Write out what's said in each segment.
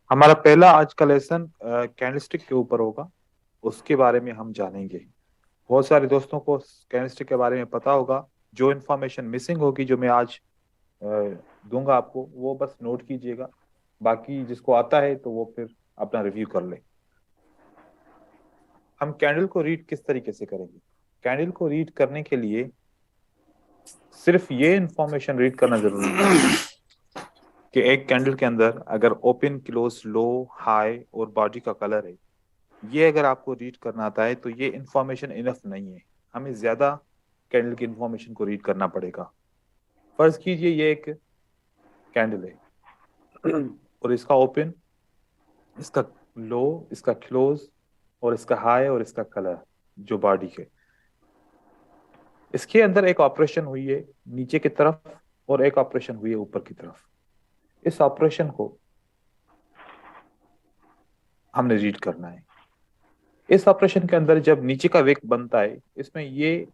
हमारा पहला आज का लेसन कैंडलस्टिक के ऊपर होगा। उसके बारे में हम जानेंगे। बहुत सारे दोस्तों को कैंडलस्टिक के बारे में पता होगा। जो इन्फॉर्मेशन मिसिंग होगी जो मैं आज अ, दूंगा आपको, वो बस नोट कीजिएगा। बाकी जिसको आता है तो वो फिर अपना रिव्यू कर ले। हम कैंडल को रीड किस तरीके से करेंगे? कैंडल को रीड करने के लिए सिर्फ ये इन्फॉर्मेशन रीड करना जरूरी नहीं कि एक कैंडल के अंदर अगर ओपन, क्लोज, लो, हाई और बॉडी का कलर है। ये अगर आपको रीड करना आता है तो ये इन्फॉर्मेशन इनफ नहीं है। हमें ज्यादा कैंडल की इन्फॉर्मेशन को रीड करना पड़ेगा। फर्ज कीजिए ये एक कैंडल है और इसका ओपन, इसका लो, इसका क्लोज और इसका हाई और इसका कलर जो बॉडी है। इसके अंदर एक ऑपरेशन हुई है नीचे की तरफ और एक ऑपरेशन हुई है ऊपर की तरफ। इस ऑपरेशन को हमने रीड करना है। इस ऑपरेशन के अंदर जब नीचे का विक बनता है, इसमें ये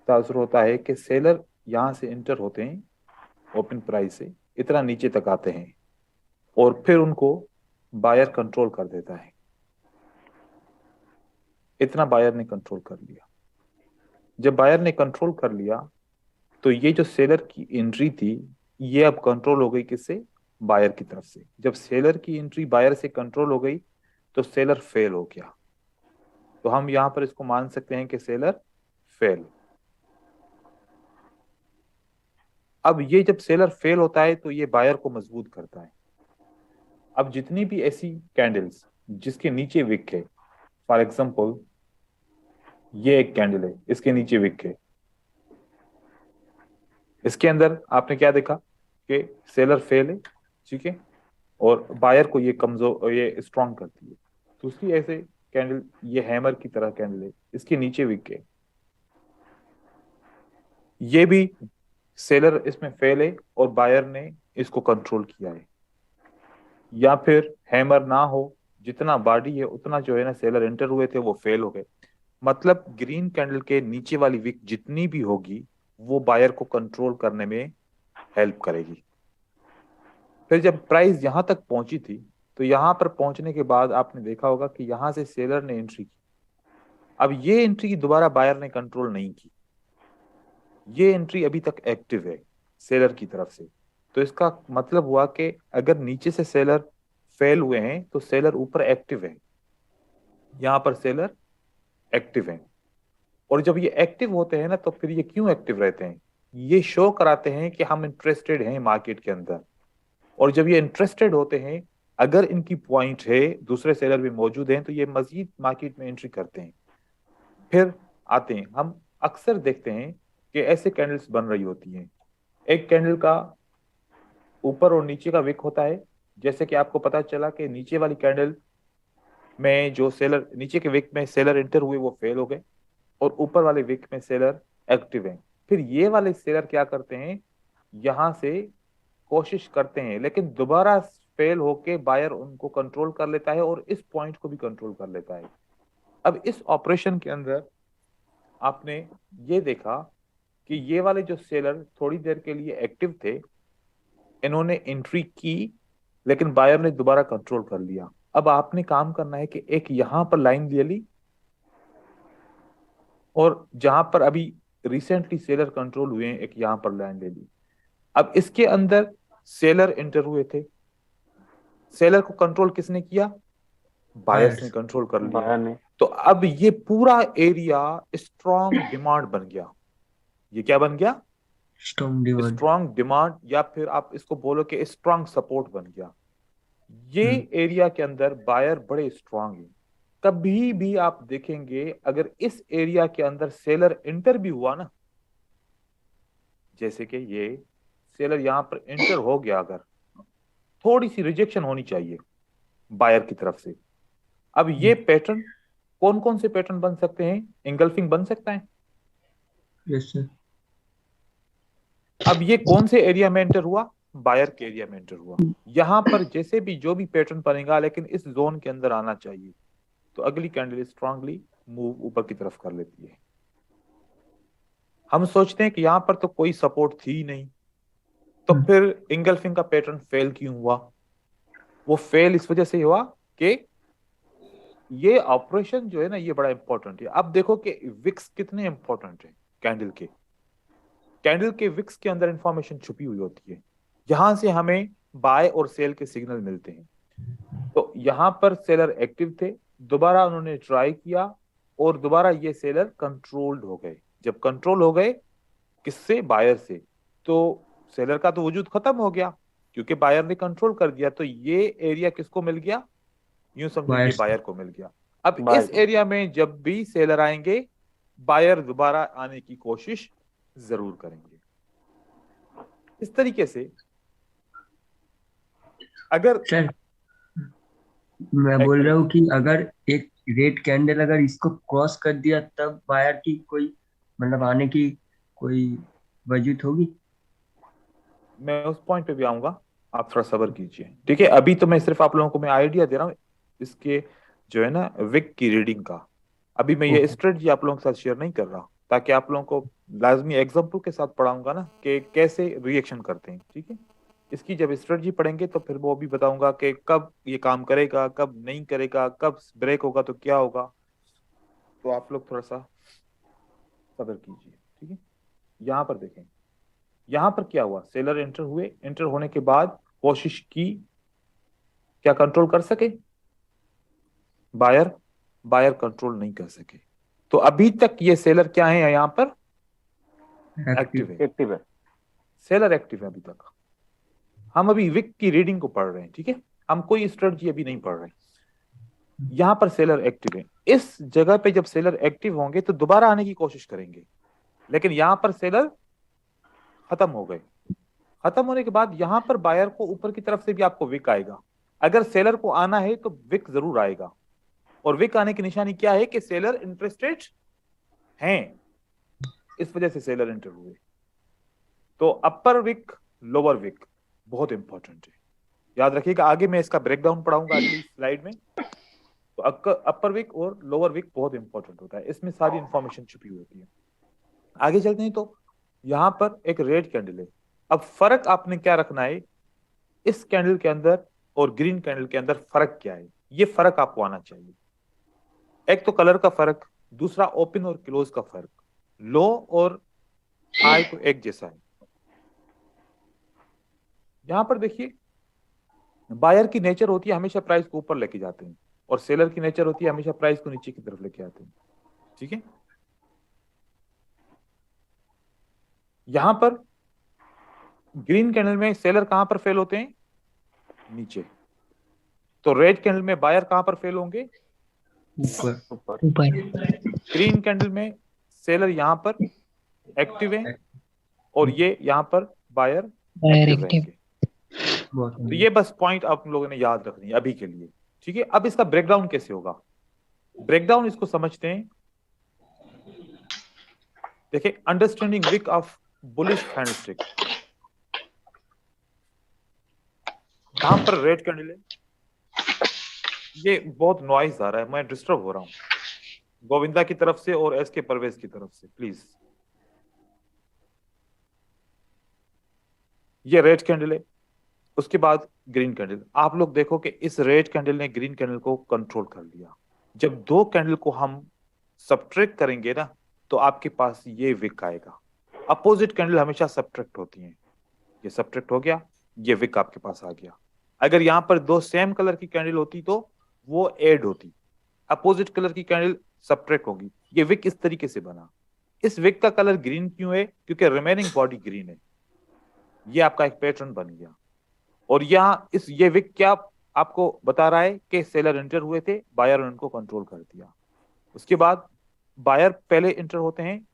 तासुर होता है कि सेलर यहां से इंटर होते हैं ओपन प्राइस से, इतना नीचे तक आते हैं और फिर उनको बायर कंट्रोल कर देता है। इतना बायर ने कंट्रोल कर लिया। जब बायर ने कंट्रोल कर लिया तो ये जो सेलर की एंट्री थी, ये अब कंट्रोल हो गई किससे? बायर की तरफ से। जब सेलर की एंट्री बायर से कंट्रोल हो गई तो सेलर फेल हो गया। तो हम यहां पर इसको मान सकते हैं कि सेलर फेल। अब ये जब सेलर फेल होता है तो ये बायर को मजबूत करता है। अब जितनी भी ऐसी कैंडल्स जिसके नीचे विक है, फॉर एग्जाम्पल ये एक कैंडल है, इसके नीचे विक है। इसके अंदर आपने क्या देखा कि सेलर फेल है, ठीक है, और बायर को ये कमजोर, ये स्ट्रांग करती है। दूसरी ऐसे कैंडल, ये हैमर की तरह कैंडल है, इसके नीचे विक है। ये भी सेलर इसमें फेल है और बायर ने इसको कंट्रोल किया है। या फिर हैमर ना हो, जितना बॉडी है उतना जो है ना सेलर एंटर हुए थे वो फेल हो गए। मतलब ग्रीन कैंडल के नीचे वाली विक जितनी भी होगी वो बायर को कंट्रोल करने में हेल्प करेगी। फिर जब प्राइस यहां तक पहुंची थी तो यहां पर पहुंचने के बाद आपने देखा होगा कि यहां से सेलर ने एंट्री की। अब ये एंट्री दोबारा बायर ने कंट्रोल नहीं की। ये एंट्री अभी तक एक्टिव है सेलर की तरफ से। तो इसका मतलब हुआ कि अगर नीचे से सेलर फेल हुए हैं तो सेलर ऊपर एक्टिव है। यहां पर सेलर एक्टिव है। और जब ये एक्टिव होते हैं ना तो फिर ये क्यों एक्टिव रहते हैं? ये शो कराते हैं कि हम इंटरेस्टेड हैं मार्केट के अंदर। और जब ये इंटरेस्टेड होते हैं, अगर इनकी पॉइंट है, दूसरे सेलर भी मौजूद हैं, तो ये मजीद मार्केट में एंट्री करते हैं। फिर आते हैं, हम अक्सर देखते हैं कि ऐसे कैंडल्स बन रही होती हैं। एक कैंडल का ऊपर और नीचे का विक होता है। जैसे कि आपको पता चला कि नीचे वाली कैंडल में जो सेलर, नीचे के विक में सेलर एंटर हुए वो फेल हो गए और ऊपर वाले विक में सेलर एक्टिव हैं। फिर ये वाले सेलर क्या करते हैं? यहां से कोशिश करते हैं लेकिन दोबारा फेल होके बायर उनको कंट्रोल कर लेता है और इस पॉइंट को भी कंट्रोल कर लेता है। अब इस ऑपरेशन के अंदर आपने ये देखा कि ये वाले जो सेलर थोड़ी देर के लिए एक्टिव थे, इन्होंने एंट्री की लेकिन बायर ने दोबारा कंट्रोल कर लिया। अब आपने काम करना है कि एक यहां पर लाइन ले ली और जहां पर अभी रिसेंटली सेलर कंट्रोल हुए हैं एक यहां पर लाइन ले ली। अब इसके अंदर सेलर एंटर हुए थे। सेलर को कंट्रोल किसने किया? बायर्स ने बायर्स। कंट्रोल कर लिया। बायर ने। तो अब ये पूरा एरिया स्ट्रॉन्ग डिमांड बन गया। ये क्या बन गया? Storm demand. स्ट्रॉन्ग डिमांड, या फिर आप इसको बोलो कि स्ट्रॉन्ग सपोर्ट बन गया। ये हम्म। एरिया के अंदर बायर बड़े स्ट्रांग हैं। कभी भी आप देखेंगे अगर इस एरिया के अंदर सेलर एंटर भी हुआ ना, जैसे कि ये सेलर यहां पर एंटर हो गया, अगर थोड़ी सी रिजेक्शन होनी चाहिए बायर की तरफ से। अब ये पैटर्न, कौन कौन से पैटर्न बन सकते हैं? इंगल्फिंग बन सकता है। Yes sir. अब ये कौन से एरिया में एंटर हुआ? बायर के एरिया में एंटर हुआ। यहां पर जैसे भी जो भी पैटर्न बनेगा लेकिन इस जोन के अंदर आना चाहिए। तो अगली कैंडल स्ट्रांगली मूव ऊपर की तरफ कर लेती है। हम सोचते हैं कि यहां पर तो कोई सपोर्ट थी ही नहीं, तो फिर इंगल्फिंग का पैटर्न फेल क्यों हुआ? वो फेल इस वजह से हुआ कि ये ऑपरेशन जो है ना, ये बड़ा इंपॉर्टेंट है। अब देखो कि विक्स कितने इंपॉर्टेंट है। कैंडल के विक्स के अंदर इंफॉर्मेशन छुपी हुई होती है। यहां से हमें बाय और सेल के सिग्नल मिलते हैं। तो यहां पर सेलर एक्टिव थे, दोबारा उन्होंने ट्राई किया और दोबारा ये सेलर कंट्रोल्ड हो गए। जब कंट्रोल हो गए, किससे? बायर से। तो सेलर का तो वजूद खत्म हो गया, क्योंकि बायर ने कंट्रोल कर दिया। तो ये एरिया किसको मिल गया? यूं समझो ये बायर्स बायर को मिल गया। अब बाय इस को। एरिया में जब भी सेलर आएंगे, बायर दोबारा आने की कोशिश जरूर करेंगे। इस तरीके से अगर सर, मैं एक बोल रहा मिनट, हूँ कि अगर एक रेड कैंडल अगर इसको क्रॉस कर दिया तब बायर की कोई मतलब आने की कोई वजूद होगी। मैं उस पॉइंट पे भी आऊंगा, आप थोड़ा सब्र कीजिए। ठीक है, अभी तो मैं सिर्फ आप लोगों को मैं आइडिया दे रहा हूँ इसके, जो है ना, विक की रीडिंग का। अभी मैं ये ओके। स्ट्रेटजी आप लोगों के साथ शेयर नहीं कर रहा, ताकि आप लोगों को लाजमी एग्जाम्पल के साथ पढ़ाऊंगा ना कि कैसे रिएक्शन करते हैं। ठीक है, इसकी जब स्ट्रेटजी पढ़ेंगे तो फिर वो भी बताऊंगा कि कब ये काम करेगा, कब नहीं करेगा, कब ब्रेक होगा तो क्या होगा। तो आप लोग थोड़ा सा सब्र कीजिए। ठीक है, यहाँ पर देखें, यहाँ पर क्या हुआ? सेलर एंटर हुए, एंटर होने के बाद कोशिश की, क्या कंट्रोल कर सके? बायर बायर कंट्रोल नहीं कर सके। तो अभी तक ये सेलर क्या है यहाँ पर? Active active. है। एक्टिव है। सेलर एक्टिव है अभी तक। हम अभी विक की रीडिंग को पढ़ रहे हैं। ठीक है, हम कोई स्ट्रेटजी अभी नहीं पढ़ रहे। यहां पर सेलर एक्टिव है। इस जगह पे जब सेलर एक्टिव होंगे तो दोबारा आने की कोशिश करेंगे, लेकिन यहां पर सेलर खत्म हो गए। खत्म होने के बाद यहां पर बायर को ऊपर की तरफ से भी आपको विक आएगा। अगर सेलर को आना है तो विक जरूर आएगा। और विक आने की निशानी क्या है? कि सेलर इंटरेस्टेड हैं, इस वजह से सेलर एंटर हुए। तो अपर विक, लोअर विक बहुत इंपॉर्टेंट है, याद रखिएगा। आगे मैं इसका ब्रेकडाउन पढ़ाऊंगा अगली स्लाइड में। तो अपर विक और लोअर विक बहुत इंपॉर्टेंट होता है, इसमें सारी इंफॉर्मेशन छुपी होती है। आगे चलते हैं तो यहां पर एक रेड कैंडल है। अब फर्क आपने क्या रखना है इस कैंडल के अंदर और ग्रीन कैंडल के अंदर? फर्क क्या है, ये फर्क आपको आना चाहिए। एक तो कलर का फर्क, दूसरा ओपन और क्लोज का फर्क। लो और हाई तो एक जैसा है। यहां पर देखिए, बायर की नेचर होती है हमेशा प्राइस को ऊपर लेके जाते हैं, और सेलर की नेचर होती है हमेशा प्राइस को नीचे की तरफ लेके आते हैं। ठीक है, यहां पर ग्रीन कैंडल में सेलर कहां पर फेल होते हैं? नीचे। तो रेड कैंडल में बायर कहां पर फेल होंगे? ऊपर। ऊपर। ऊपर। ग्रीन कैंडल में सेलर यहां पर एक्टिव है और ये यहां पर बायर बायर एक्टिव एक्टिव। रहेंगे। बहुत तो ये बस पॉइंट आप लोगों ने याद रखनी है अभी के लिए। ठीक है, अब इसका ब्रेकडाउन कैसे होगा? ब्रेकडाउन इसको समझते हैं। देखिए, understanding wick of bullish candlestick. यहां पर रेड कैंडल है। ये बहुत नॉइज आ रहा है, मैं डिस्टर्ब हो रहा हूं गोविंदा की तरफ से और एस के परवेज की तरफ से, प्लीज। ये रेड कैंडल है, उसके बाद ग्रीन कैंडल। आप लोग देखो कि इस रेड कैंडल ने ग्रीन कैंडल को कंट्रोल कर लिया। जब दो कैंडल को हम सब्ट्रैक्ट करेंगे ना, तो आपके पास ये विक आएगा। अपोजिट कैंडल हमेशा सब्ट्रैक्ट होती हैं। ये सब्ट्रैक्ट हो गया, ये विक आपके पास आ गया। अगर यहां पर दो सेम कलर की कैंडल होती तो वो ऐड होती। अपोजिट कलर की कैंडल सब्ट्रैक्ट होगी। ये विक इस तरीके से बना। इस विक का कलर ग्रीन क्यों है? क्योंकि रिमेनिंग बॉडी ग्रीन है। ये आपका एक पैटर्न बन गया। और यहाँ इस ये विक क्या आपको बता रहा है? कि सेलर एंटर हुए थे, बायर ने उनको कंट्रोल कर दिया। उसके बाद बायर पहले एंटर होते हैं,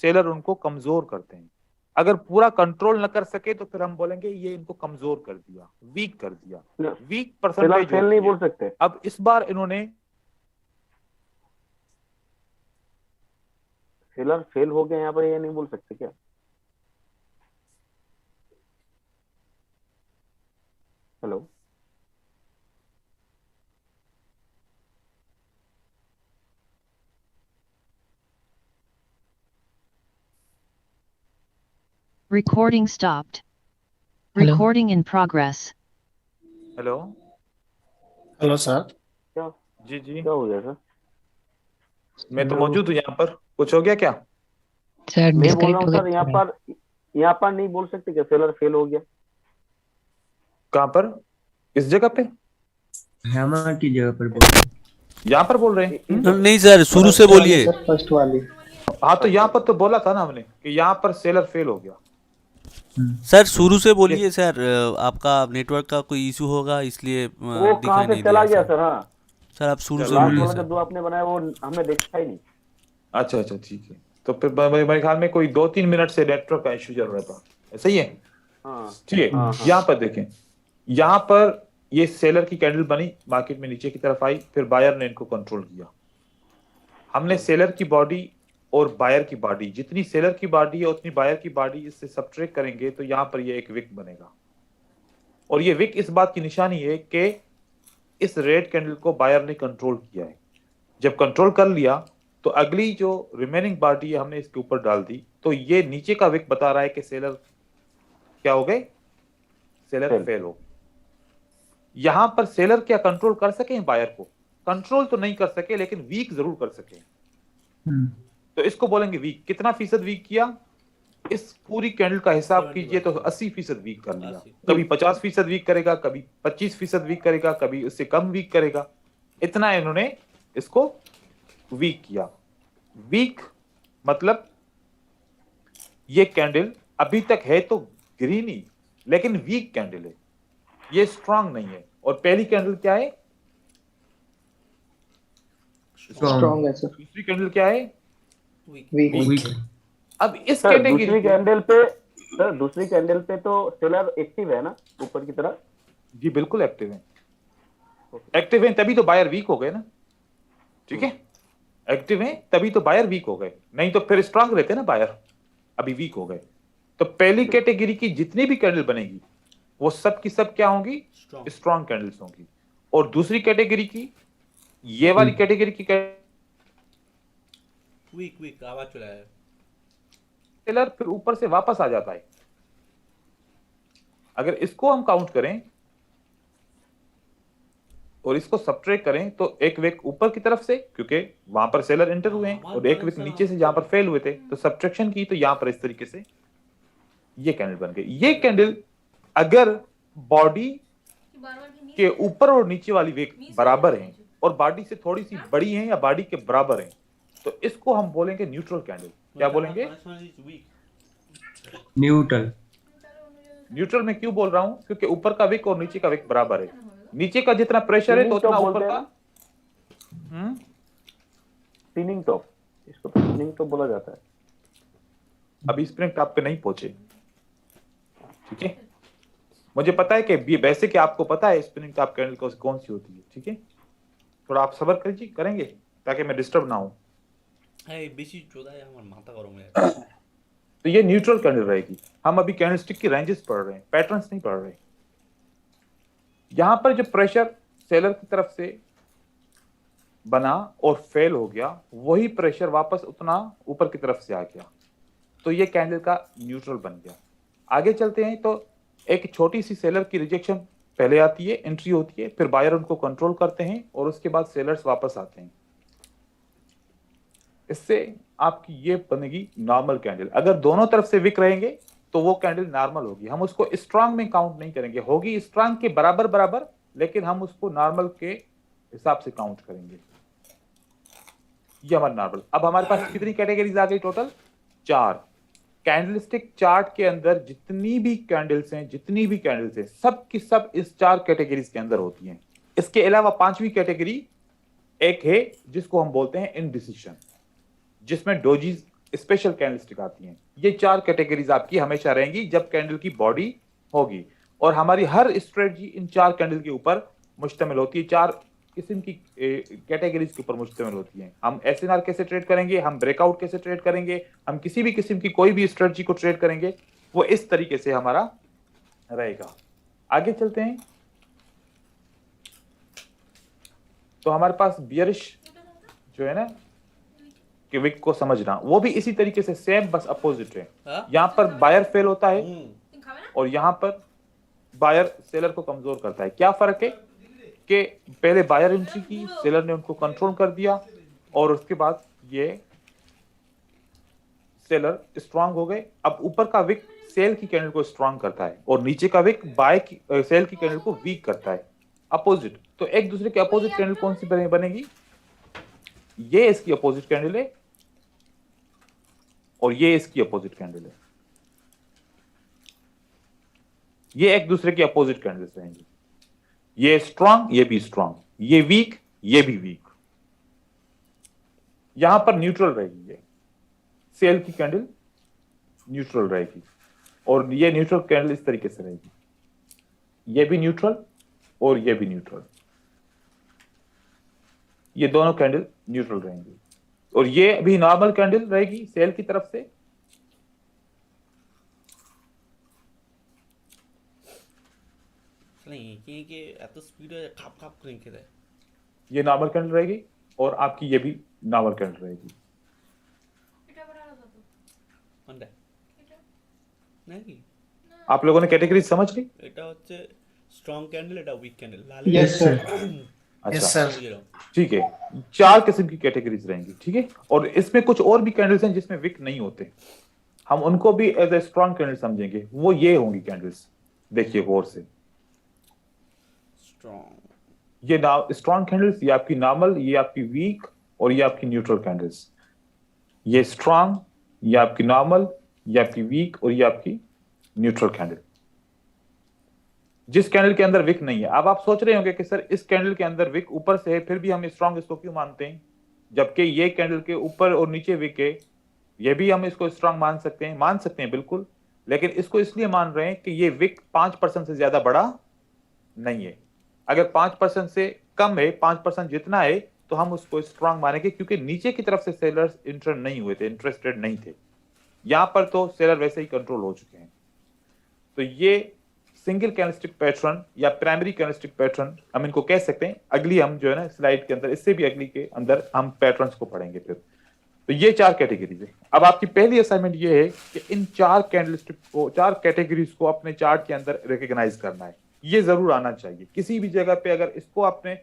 सेलर उनको कमजोर करते हैं। अगर पूरा कंट्रोल न कर सके तो फिर हम बोलेंगे ये इनको कमजोर कर दिया, वीक कर दिया। वीक सेलर परसेंटेज फेल नहीं होती है। बोल सकते। अब इस बार इन्होंने सेलर फेल हो गए यहाँ पर, ये नहीं बोल सकते क्या? Hello. Recording stopped. Hello. Recording in progress. Hello, hello sir. क्या जी जी, क्या हो गया सर? मैं तो हेलो। मौजूद हूँ यहाँ पर। कुछ हो गया क्या? सर मैं बोल रहा डिस्कनेक्ट हूँ हो सर, गया था। यहाँ पर नहीं बोल सकते क्या सेलर फेल हो गया? कहाँ पर? इस जगह पे? हैमर की जगह पर बोल रहे यहाँ पर बोल रहे हैं? इस जगह नहीं सर, शुरू से फर्स्ट वाली बोलिए। सर, फर्स्ट वाली। हाँ, तो यहाँ पर तो बोला था ना हमने कि यहाँ पर सेलर फेल हो गया। सर शुरू से ये बोलिए सर। आपका नेटवर्क का कोई इशू होगा इसलिए वो कहाँ दिखाई से नहीं चला दिया गया सर। सर? हाँ, सर आप शुरू से चला लास्ट बोलिए वाला सर। जब जो आपने बनाया वो हमने देखा ही नहीं। अच्छा अच्छा, ठीक है। तो फिर मेरे ख्याल में कोई 2-3 मिनट से नेटवर्क का इशू चल रहा था, ऐसा ही है। हाँ ठीक है, हाँ हाँ। यहाँ पर देखें। यहाँ पर ये सेलर की कैंडल बनी, मार्केट में नीचे की तरफ आई, फिर बायर ने इनको कंट्रोल किया। हमने सेलर की बॉडी और बायर की बॉडी, जितनी सेलर की बॉडी है उतनी बायर की बॉडी, इससे सब्ट्रैक्ट करेंगे तो यहाँ पर ये एक विक बनेगा। और ये विक इस बात की निशानी है कि इस रेड कैंडल को बायर ने कंट्रोल किया है। जब कंट्रोल कर लिया तो अगली जो रिमेनिंग बॉडी है हमने इसके ऊपर डाल दी, तो ये नीचे का विक बता रहा है कि सेलर क्या हो गए, सेलर फेल। फेल हो। यहां पर सेलर क्या कंट्रोल कर सके बायर को? कंट्रोल तो नहीं कर सके, लेकिन वीक जरूर कर सके। तो इसको बोलेंगे वीक। कितना फीसद वीक किया? इस पूरी कैंडल का हिसाब कीजिए तो 80% वीक कर लिया। कभी 50% वीक करेगा, कभी 25% वीक करेगा, कभी उससे कम वीक करेगा। इतना इन्होंने इसको वीक किया। वीक मतलब ये कैंडल अभी तक है तो ग्रीन ही, लेकिन वीक कैंडल है, ये स्ट्रांग नहीं है। और पहली कैंडल क्या है? स्ट्रॉन्ग है सर। दूसरी कैंडल क्या है? वीक। अब इस सर कैटेगरी दूसरी कैंडल पे तो सेलर एक्टिव है ना, ऊपर की तरफ? जी बिल्कुल एक्टिव है। एक्टिव है तभी तो बायर वीक हो गए ना। ठीक है, एक्टिव है तभी तो बायर वीक हो गए, नहीं तो फिर स्ट्रांग रहते ना बायर। अभी वीक हो गए। तो पहली कैटेगरी की जितनी भी कैंडल बनेगी वो सब की सब क्या होंगी? स्ट्रांग कैंडल्स होंगी। और दूसरी कैटेगरी की, ये वाली कैटेगरी की वीक आवाज चला है। सेलर फिर ऊपर से वापस आ जाता है। अगर इसको हम काउंट करें और इसको सब्ट्रैक्ट करें तो एक विक ऊपर की तरफ से, क्योंकि वहां पर सेलर एंटर हुए हैं, और एक विक नीचे से जहां पर फेल हुए थे, तो सब्ट्रैक्शन की तो यहां पर इस तरीके से ये कैंडल बन गई। ये कैंडल अगर बॉडी के ऊपर और नीचे वाली विक बराबर हैं और बॉडी से थोड़ी सी बड़ी हैं या बॉडी के बराबर हैं, तो इसको हम बोलेंगे न्यूट्रल कैंडल। क्या बोलेंगे? न्यूट्रल। न्यूट्रल में क्यों बोल रहा हूं? क्योंकि ऊपर का विक और नीचे का विक बराबर है। नीचे का जितना प्रेशर है तो उतना ऊपर का। स्पिनिंग टॉप, इसको तो स्पिनिंग टॉप बोला जाता है। अभी स्प्रिंग टॉप पे नहीं पहुंचे। ठीक है, मुझे पता है कि वैसे कि आपको पता है स्पिनिंग टॉप कैंडल कौन सी होती है। ठीक है, थोड़ा आप सब्र करिए, करेंगे ताकि मैं डिस्टर्ब ना हूं। बेसी चोदा है, हमारा माथा गरम हो जाएगा। तो ये न्यूट्रल कैंडल रहेगी। हम अभी कैंडलस्टिक की रेंजेस पढ़ रहे हैं, पैटर्न्स नहीं पढ़ रहे। यहां पर जो प्रेशर सेलर की तरफ से बना और फेल हो गया, वही प्रेशर वापस उतना ऊपर की तरफ से आ गया, तो ये कैंडल का न्यूट्रल बन गया। आगे चलते हैं तो एक छोटी सी सेलर की रिजेक्शन पहले आती है, एंट्री होती है, फिर बायर उनको कंट्रोल करते हैं और उसके बाद सेलर्स वापस आते हैं। इससे आपकी ये बनेगी नॉर्मल कैंडल। अगर दोनों तरफ से विक रहेंगे तो वो कैंडल नॉर्मल होगी। हम उसको स्ट्रांग में काउंट नहीं करेंगे, होगी स्ट्रांग के बराबर बराबर, लेकिन हम उसको नॉर्मल के हिसाब से काउंट करेंगे। ये हमारा नॉर्मल। अब हमारे पास कितनी कैटेगरीज आ गई? टोटल 4। कैंडलस्टिक चार्ट के अंदर जितनी भी कैंडल्स हैं, सब की सब इस 4 कैटेगरीज के अंदर होती हैं। इसके अलावा 5वीं कैटेगरी एक है जिसको हम बोलते हैं इनडिसिशन, जिसमें डोजीज स्पेशल कैंडलस्टिक आती हैं। ये 4 कैटेगरीज आपकी हमेशा रहेंगी जब कैंडल की बॉडी होगी, और हमारी हर स्ट्रेटजी इन 4 कैंडल के ऊपर मुश्तमिल होती है, 4 किस्म की कैटेगरीज के ऊपर मुश्तमिल होती हैं। हम एसएनआर कैसे ट्रेड करेंगे, हम ब्रेकआउट कैसे ट्रेड करेंगे, हम किसी भी किस्म की कोई भी स्ट्रेटजी को ट्रेड करेंगे, वो इस तरीके से हमारा रहेगा। आगे चलते हैं तो हमारे पास बियरिश जो है ना कि विक को समझना, वो भी इसी तरीके से सेम, बस अपोजिट है। यहां पर बायर फेल होता है और यहां पर बायर सेलर को कमजोर करता है। क्या फर्क है कि पहले बायर एंट्री की, सेलर ने उनको कंट्रोल कर दिया और उसके बाद ये सेलर स्ट्रांग हो गए। अब ऊपर का विक सेल की कैंडल को स्ट्रांग करता है और नीचे का विक बाय की सेल की कैंडल को वीक करता है, अपोजिट। तो एक दूसरे के अपोजिट कैंडल कौन सी बनेगी? ये इसकी अपोजिट कैंडल है और ये इसकी अपोजिट कैंडल है। ये एक दूसरे की अपोजिट कैंडल्स रहेंगी। ये स्ट्रांग, ये भी स्ट्रांग, ये वीक, ये भी वीक। यहां पर न्यूट्रल रहेगी, ये सेल की कैंडल न्यूट्रल रहेगी और ये न्यूट्रल कैंडल इस तरीके से रहेगी, ये भी न्यूट्रल और ये भी न्यूट्रल। ये दोनों कैंडल न्यूट्रल रहेंगी और ये भी नॉर्मल कैंडल रहेगी सेल की तरफ से। এত স্পিডে খাপ খাপ করে রেখে দেয়। ये नॉर्मल कैंडल रहेगी और आपकी ये भी नॉर्मल कैंडल रहेगी। কোনটা নাকি आप लोगों ने कैटेगरी समझ ली? এটা হচ্ছে স্ট্রং ক্যান্ডেল, এটা উইক ক্যান্ডেল। লাল Yes, sir. अच्छा, ठीक है। 4 किस्म की कैटेगरीज रहेंगी, ठीक है। और इसमें कुछ और भी कैंडल्स हैं जिसमें विक नहीं होते, हम उनको भी एज ए स्ट्रॉन्ग कैंडल समझेंगे। वो ये होंगी कैंडल्स, देखिए गौर से। स्ट्रॉन्ग, ये स्ट्रॉन्ग कैंडल्स, ये आपकी नॉर्मल, ये आपकी वीक और ये आपकी न्यूट्रल कैंडल्स। ये स्ट्रॉन्ग, ये आपकी नॉर्मल, ये आपकी वीक और ये आपकी न्यूट्रल कैंडल। जिस कैंडल के अंदर विक नहीं है। अब आप सोच रहे होंगे कि सर इस कैंडल के अंदर विक ऊपर से है, फिर भी हम स्ट्रॉन्ग इसको क्यों मानते हैं, जबकि ये कैंडल के ऊपर और नीचे विक है, ये भी हम इसको स्ट्रॉन्ग मान सकते हैं? मान सकते हैं बिल्कुल, लेकिन इसको इसलिए मान रहे हैं कि ये विक 5% से ज्यादा बड़ा नहीं है। अगर 5% से कम है, 5% जितना है, तो हम उसको स्ट्रॉन्ग मानेंगे, क्योंकि नीचे की तरफ से सेलर्स इंटरेस्टेड नहीं थे। यहां पर तो सेलर वैसे ही कंट्रोल हो चुके हैं। तो ये सिंगल कैंडलस्टिक पैटर्न या प्राइमरी कैंडलस्टिक पैटर्न हम इनको कह सकते हैं। अगली हम जो है ना स्लाइड के अंदर, इससे भी अगली के अंदर हम पैटर्न्स को पढ़ेंगे फिर। तो ये 4 कैटेगरीज है। अब आपकी पहली असाइनमेंट ये है कि इन 4 कैंडलस्टिक को, 4 कैटेगरीज को अपने चार्ट के अंदर रिकॉग्नाइज करना है। ये जरूर आना चाहिए। किसी भी जगह पे अगर इसको आपने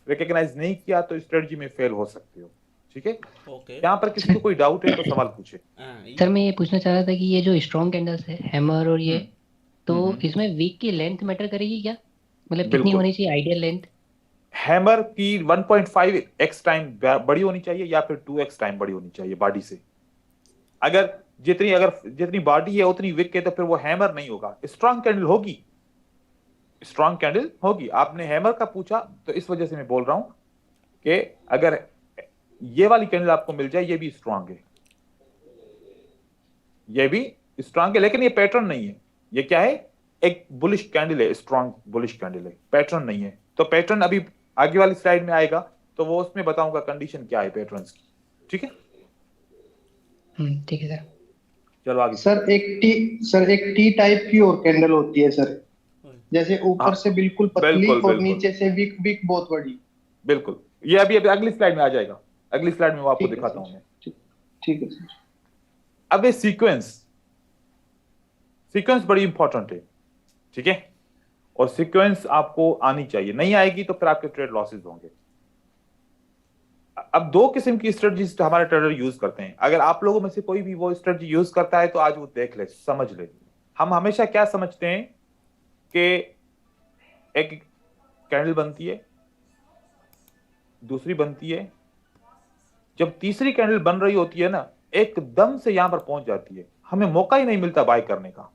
रिकॉग्नाइज नहीं किया तो स्ट्रेटजी में फेल हो सकते हो, ठीक है। ओके। यहाँ पर किसी को कोई डाउट है तो सवाल पूछे। सर मैं ये पूछना चाह रहा था कि ये जो स्ट्रॉन्ग कैंडल्स है, हैमर और ये, तो इसमें वीक की लेंथ मैटर करेगी क्या? मतलब कितनी बिल्कुल। होनी चाहिए आइडियल लेंथ? हैमर की 1.5x टाइम बड़ी होनी चाहिए या फिर 2x टाइम बड़ी होनी चाहिए बॉडी से। अगर जितनी बॉडी है उतनी विक है तो फिर वो हैमर नहीं होगा, स्ट्रॉन्ग कैंडल होगी। स्ट्रॉन्ग कैंडल होगी। आपने हैमर का पूछा तो इस वजह से मैं बोल रहा हूं कि अगर ये वाली कैंडल आपको मिल जाए, ये भी स्ट्रॉन्ग है, ये भी स्ट्रॉन्ग है, लेकिन ये पैटर्न नहीं है। ये क्या है? एक बुलिश कैंडल है, स्ट्रॉन्ग बुलिश कैंडल है, पैटर्न नहीं है। तो पैटर्न अभी आगे वाली स्लाइड में आएगा तो वो उसमें बताऊंगा कंडीशन क्या है पैटर्न्स की, ठीक है। ठीक है सर। चलो आगे। सर एक टी टाइप की और कैंडल होती है सर, जैसे ऊपर हाँ, से बिल्कुल पतली बिल्कुल, और बिल्कुल। नीचे से विक बहुत बड़ी। बिल्कुल, ये अभी अगली स्लाइड में आ जाएगा। अगली स्लाइड में वो आपको ठीक है दिखाता सर। हूं मैं। ठीक है सर। अब ये सीक्वेंस बड़ी इंपॉर्टेंट है, ठीक है। और सीक्वेंस आपको आनी चाहिए, नहीं आएगी तो फिर आपके ट्रेड लॉसेस होंगे। अब 2 किस्म की स्ट्रेटजीज हमारे ट्रेडर यूज करते हैं। अगर आप लोगों में से कोई भी वो स्ट्रेटजी यूज करता है तो आज वो देख ले, समझ ले। हम हमेशा क्या समझते हैं कि एक कैंडल बनती है, दूसरी बनती है, जब तीसरी कैंडल बन रही होती है ना, एकदम से यहां पर पहुंच जाती है, हमें मौका ही नहीं मिलता बाय करने का।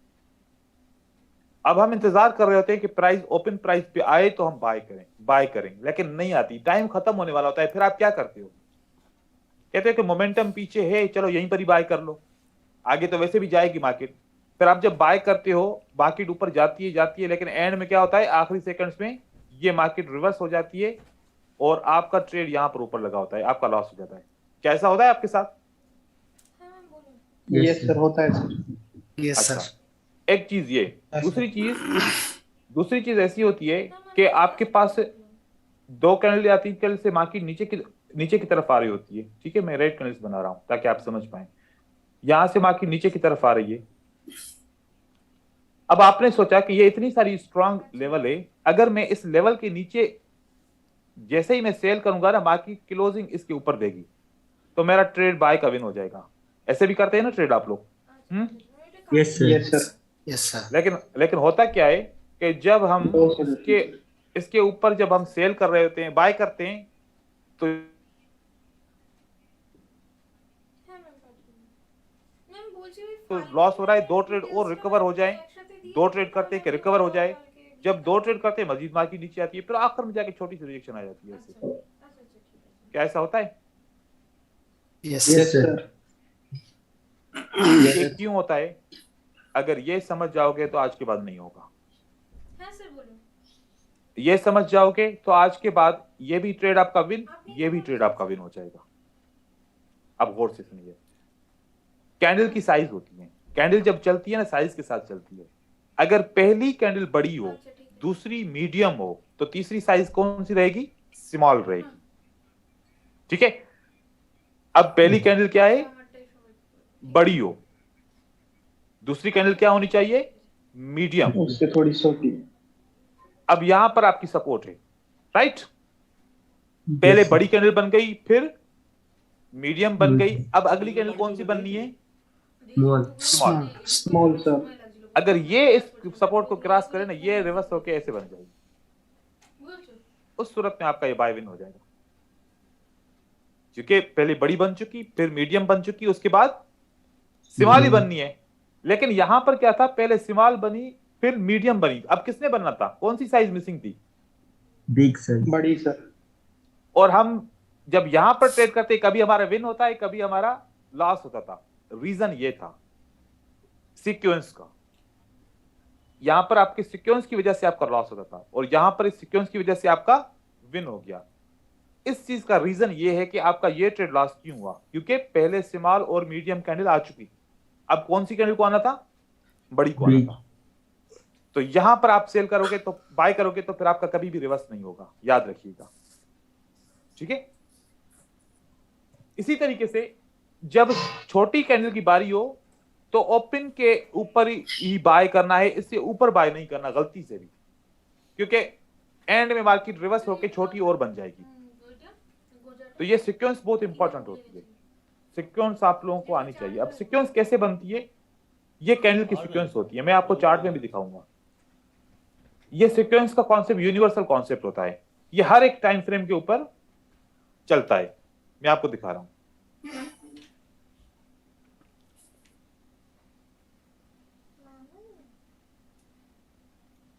अब हम इंतजार कर रहे होते हैं कि प्राइस ओपन प्राइस पे आए तो हम बाय करें, लेकिन नहीं आती, टाइम खत्म होने वाला होता है। फिर आप क्या करते हो? कहते हो कि मोमेंटम पीछे है, चलो यहीं पर ही बाय कर लो, आगे तो वैसे भी जाएगी मार्केट। फिर आप जब बाय करते हो, मार्केट ऊपर जाती है, लेकिन एंड में क्या होता है, आखिरी सेकंड्स में ये मार्केट रिवर्स हो जाती है और आपका ट्रेड यहां पर ऊपर लगा होता है, आपका लॉस हो जाता है। कैसा होता है आपके साथ? यस सर, होता है सर। यस अच्छा, सर। एक चीज ये। दूसरी चीज ऐसी होती है कि आपके पास 2 कैंडल या 3 कैंडल से मार्केट नीचे की तरफ आ रही होती है, ठीक है। मैं रेड कैंडल्स बना रहा हूं ताकि आप समझ पाए। यहां से मार्केट नीचे की तरफ आ रही है। अब आपने सोचा कि ये इतनी सारी स्ट्रांग लेवल है, अगर मैं इस लेवल के नीचे जैसे ही मैं सेल करूंगा ना, मार्केट क्लोजिंग इसके ऊपर देगी तो मेरा ट्रेड बाय का विन हो जाएगा। ऐसे भी करते हैं ना ट्रेड आप लोग। Yes sir. Yes sir. Yes sir. लेकिन होता क्या है कि जब हम नो सर। इसके ऊपर जब हम सेल कर रहे होते हैं, बाय करते हैं, तो लॉस हो रहा है। 2 ट्रेड और रिकवर हो जाए, 2 ट्रेड करते हैं कि रिकवर हो जाए। जब 2 ट्रेड करते हैं मजीद मार्केट नीचे आती है, फिर आखिर में जाके छोटी सी रिएक्शन आ जाती है। ऐसे क्या ऐसा होता है? Yes yes sir. सर। ये क्यों होता है? अगर ये समझ जाओगे तो आज के बाद नहीं होगा। ये समझ जाओगे तो आज के बाद ये भी ट्रेड आपका विन, ये भी ट्रेड आपका विन हो जाएगा। अब गौर से सुनिए, कैंडल की साइज होती है, कैंडल जब चलती है ना साइज के साथ चलती है। अगर पहली कैंडल बड़ी हो, दूसरी मीडियम हो, तो तीसरी साइज कौन सी रहेगी? स्मॉल रहेगी। ठीक है। अब पहली कैंडल क्या है? बड़ी हो, दूसरी कैंडल क्या होनी चाहिए? मीडियम। उससे थोड़ी छोटी। अब यहां पर आपकी सपोर्ट है, राइट? पहले बड़ी कैंडल बन गई, फिर मीडियम बन गई, अब अगली कैंडल कौन सी बननी है? स्मॉल। Small sir. अगर ये इस सपोर्ट को क्रॉस करे ना, ये रिवर्स होके ऐसे बन जाएगी, उस सूरत में आपका ये बाय विन हो जाएगा। क्योंकि पहले बड़ी बन चुकी, फिर मीडियम बन चुकी, उसके बाद स्मॉल ही बननी है। लेकिन यहां पर क्या था? पहले स्मॉल बनी, फिर मीडियम बनी। अब किसने बनना था? कौन सी साइज मिसिंग थी? Big sir. बड़ी सर। और हम जब यहां पर ट्रेड करते, कभी हमारा विन होता है, कभी हमारा लॉस होता था। रीजन ये था सीक्वेंस का। यहां पर आपके सीक्वेंस की वजह से आपका लॉस होता था, और यहां पर इस सीक्वेंस की वजह से आपका विन हो गया। इस चीज का रीजन ये है कि आपका ये ट्रेड लॉस क्यों हुआ? क्योंकि पहले स्मॉल और मीडियम कैंडल आ चुकी, अब कौन सी कैंडल को आना था? बड़ी को आना था। तो यहां पर आप सेल करोगे तो बाय करोगे तो फिर आपका कभी भी रिवर्स नहीं होगा, याद रखिएगा। ठीक है। इसी तरीके से जब छोटी कैंडल की बारी हो तो ओपन के ऊपर ही बाय करना है, इससे ऊपर बाय नहीं करना गलती से भी, क्योंकि एंड में मार्केट रिवर्स होकर छोटी और बन जाएगी। तो ये सीक्वेंस बहुत इंपॉर्टेंट होती है, सीक्वेंस आप लोगों को आनी चाहिए। अब सीक्वेंस कैसे बनती है? ये कैंडल की सीक्वेंस होती है, मैं आपको चार्ट में भी दिखाऊंगा। ये सीक्वेंस का कॉन्सेप्ट यूनिवर्सल कॉन्सेप्ट होता है, ये हर एक टाइम फ्रेम के ऊपर चलता है। मैं आपको दिखा रहा हूं।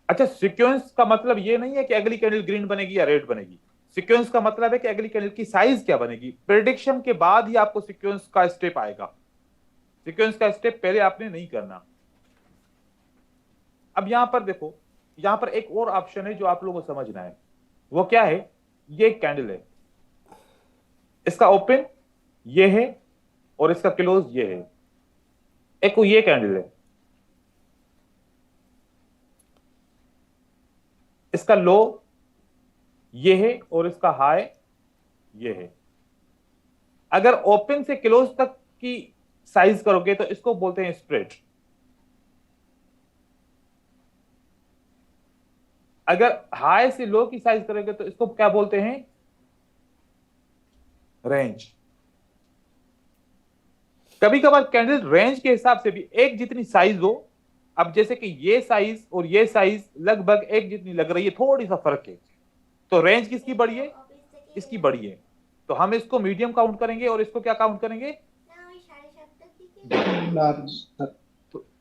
अच्छा, सीक्वेंस का मतलब ये नहीं है कि अगली कैंडल ग्रीन बनेगी या रेड बनेगी। सीक्वेंस का मतलब है कि अगली कैंडल की साइज क्या बनेगी। प्रेडिक्शन के बाद ही आपको सीक्वेंस का स्टेप आएगा, सीक्वेंस का स्टेप पहले आपने नहीं करना। अब यहां पर देखो, यहां पर एक और ऑप्शन है जो आप लोगों को समझना है। वो क्या है? ये कैंडल है, इसका ओपन ये है और इसका क्लोज ये है। एक ये कैंडल है, इसका लो ये है और इसका हाई ये है। अगर ओपन से क्लोज तक की साइज करोगे तो इसको बोलते हैं स्प्रेड। अगर हाई से लो की साइज करोगे तो इसको क्या बोलते हैं? रेंज। कभी कभार कैंडल रेंज के हिसाब से भी एक जितनी साइज हो, अब जैसे कि ये साइज और ये साइज लगभग एक जितनी लग रही है, थोड़ी सा फर्क है, तो रेंज किसकी बड़ी है? इसकी बड़ी है। तो हम इसको मीडियम काउंट करेंगे और इसको क्या काउंट करेंगे?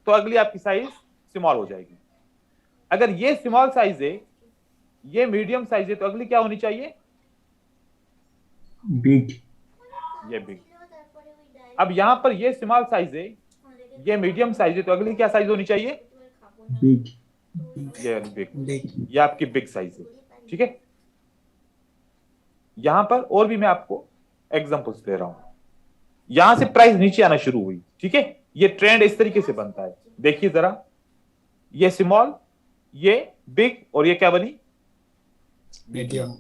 तो अगली आपकी साइज स्मॉल हो जाएगी। अगर ये स्मॉल साइज है, ये मीडियम साइज है, तो अगली क्या होनी चाहिए? बिग। ये बिग। अब यहां पर ये स्मॉल साइज है, ये मीडियम साइज है, तो अगली क्या साइज होनी चाहिए? बिग। ये बिग, ये आपकी बिग साइज है। ठीक है। यहां पर और भी मैं आपको एग्जांपल्स दे रहा हूं। यहां से प्राइस नीचे आना शुरू हुई, ठीक है। ये ट्रेंड इस तरीके से बनता है, देखिए जरा, ये स्मॉल, ये बिग, और ये क्या बनी? मीडियम।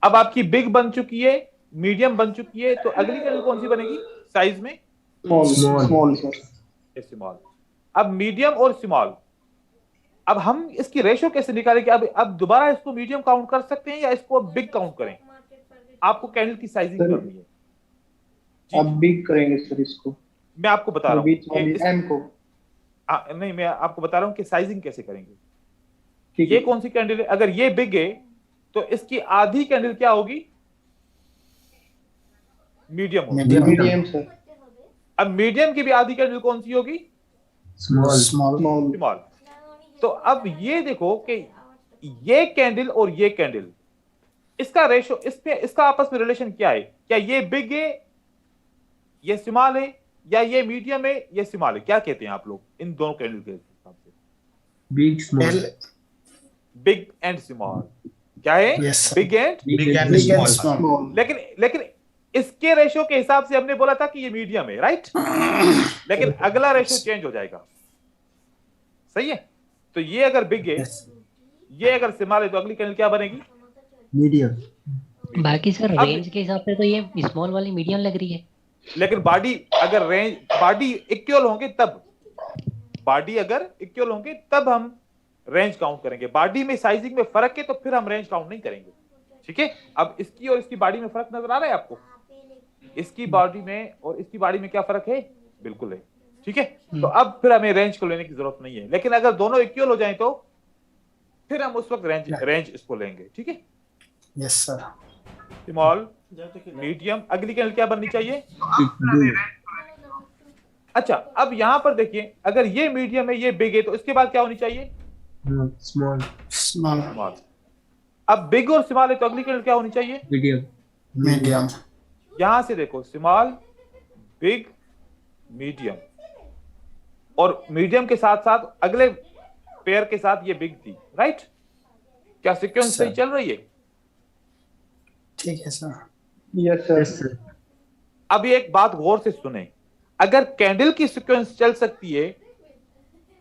अब आपकी बिग बन चुकी है, मीडियम बन चुकी है, तो अगली कैंडल कौन सी बनेगी साइज में? Small sir. स्मॉल। अब मीडियम और स्मॉल, अब हम इसकी रेशो कैसे निकालेंगे? अब दोबारा इसको मीडियम काउंट कर सकते हैं या इसको बिग काउंट करें? आपको कैंडल की साइजिंग सर, करनी है जी। अब बिग करेंगे सर इसको, मैं आपको बता रहा बीच हूँ वाली एम को। नहीं, मैं आपको बता रहा हूँ कि साइजिंग कैसे करेंगे। ठीक ये है कौन सी कैंडल है? अगर ये बिग है तो इसकी आधी कैंडल क्या होगी? मीडियम होगी। मीडियम मीडियम सर, अब मीडियम की भी आधी कैंडल कौन सी होगी? Small small small. स्मॉल। तो अब ये देखो कि ये कैंडल और ये कैंडल, इसका रेशो, इसका आपस में रिलेशन क्या है? क्या ये बिग है, ये स्मॉल है, या ये मीडियम है, ये स्मॉल है? क्या कहते हैं आप लोग इन दोनों कैंडल के हिसाब से? बिग स्मॉल पहले बिग एंड स्मॉल क्या है? Yes, sir. Big and Big and big and small. Small. लेकिन इसके रेशो के हिसाब से हमने बोला था कि ये मीडियम है, राइट? लेकिन अगला रेशो चेंज हो जाएगा, सही है? तो ये अगर बिग है, ये अगर स्मॉल है, तो अगली कैंडल क्या बनेगी? मीडियम। बाकी सर अब- रेंज के हिसाब से तो ये स्मॉल वाली मीडियम लग रही है। लेकिन बॉडी अगर बॉडी इक्वल होंगे तब, बॉडी अगर इक्वल होंगे तब हम रेंज काउंट करेंगे। बॉडी में साइजिंग में फर्क है तो फिर हम रेंज काउंट नहीं करेंगे, ठीक है? अब इसकी और इसकी बॉडी में फर्क नजर आ रहा है आपको? इसकी बॉडी में और इसकी बॉडी में क्या फर्क है? बिल्कुल है, ठीक है? तो अब फिर हमें रेंज को लेने की जरूरत नहीं है। लेकिन अगर दोनों इक्वल हो जाएं तो फिर हम उस वक्त रेंज इसको लेंगे, ठीक है? Yes sir. स्मॉल, मीडियम, अगली कैंडल क्या बननी चाहिए? अच्छा, अब यहां पर देखिए, अगर ये मीडियम है, ये बिग है, तो इसके बाद क्या होनी चाहिए? Small small small. अब बिग और स्मॉल है तो अगली कैंडल क्या होनी चाहिए? Medium medium. यहां से देखो, स्मॉल, बिग, मीडियम, और मीडियम के साथ साथ अगले पेयर के साथ ये बिग थी, राइट? क्या सीक्वेंस सही चल रही है? ठीक है सर। Yes sir. अब ये एक बात गौर से सुने, अगर कैंडल की सीक्वेंस चल सकती है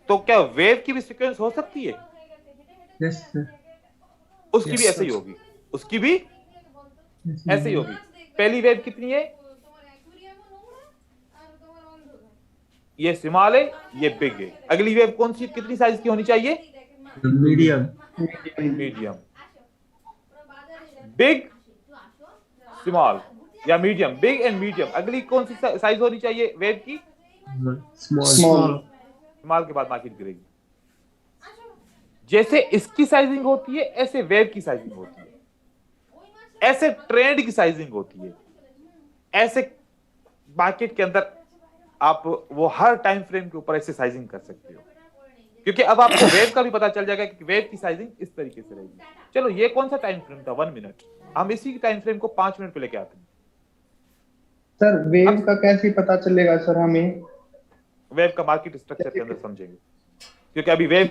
तो क्या वेव की भी सीक्वेंस हो सकती है? यस सर उसकी भी ऐसे ही होगी, उसकी भी ऐसे ही होगी। पहली वेव कितनी है? ये स्मॉल है, ये बिग है। अगली वेव कौन सी, कितनी साइज की होनी चाहिए? Medium medium. बिग, स्मॉल या मीडियम, बिग एंड मीडियम। अगली कौन सी साइज होनी चाहिए वेव की? Small small. स्मॉल के बाद मार्केट गिरेगी। जैसे इसकी साइजिंग होती है ऐसे वेव की साइजिंग होती है, ऐसे ट्रेंड की साइजिंग होती है, ऐसे मार्केट के अंदर आप वो हर टाइम फ्रेम के ऊपर ऐसे साइजिंग कर सकते हो, क्योंकि अब आपको वेव का भी पता चल जाएगा कि वेव की साइजिंग इस तरीके से रहेगी। चलो, ये कौन सा टाइम फ्रेम था? 1 मिनट। हम इसी टाइम फ्रेम को 5 मिनट पे लेके आते हैं। सर वेव का कैसे पता चलेगा सर हमें? वेव का मार्केट स्ट्रक्चर के अंदर समझेंगे, क्योंकि अभी वेव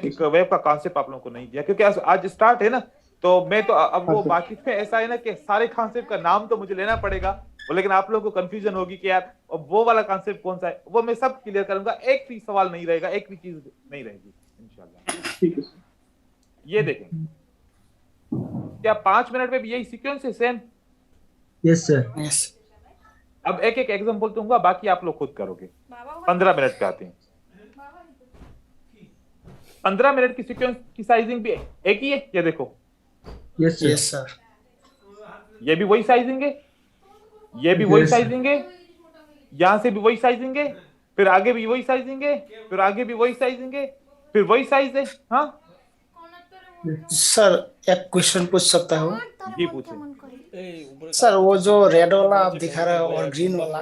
का कॉन्सेप्ट आप लोगों को नहीं दिया, क्योंकि आज स्टार्ट है ना, तो मैं तो अब वो मार्केट में ऐसा है ना कि सारे कॉन्सेप्ट का नाम तो मुझे लेना पड़ेगा, लेकिन आप लोगों को कंफ्यूजन होगी कि यार वो वाला कॉन्सेप्ट कौन सा है। वो मैं सब क्लियर करूंगा, एक भी सवाल नहीं रहेगा, एक भी चीज नहीं रहेगी इंशाल्लाह। ठीक है सर। ये देखें, क्या 5 मिनट में भी यही सीक्वेंस है सेम? Yes sir yes. अब एक एक एग्जांपल दूंगा, बाकी आप लोग खुद करोगे। 15 मिनट पे आते हैं। 15 मिनट की सीक्वेंस की साइजिंग भी एक ही है, ये देखो, यस यस सर। ये भी वही साइजिंग है, ये भी वही साइजिंग है, यहां से भी वही साइजिंग है, फिर आगे भी वही साइजिंग है, फिर आगे भी वही साइजिंग है, फिर वही साइज है। हाँ सर एक क्वेश्चन पूछ सकता हूँ? जी पूछे। सर वो जो रेड वाला आप दिखा रहे हो और ग्रीन वाला,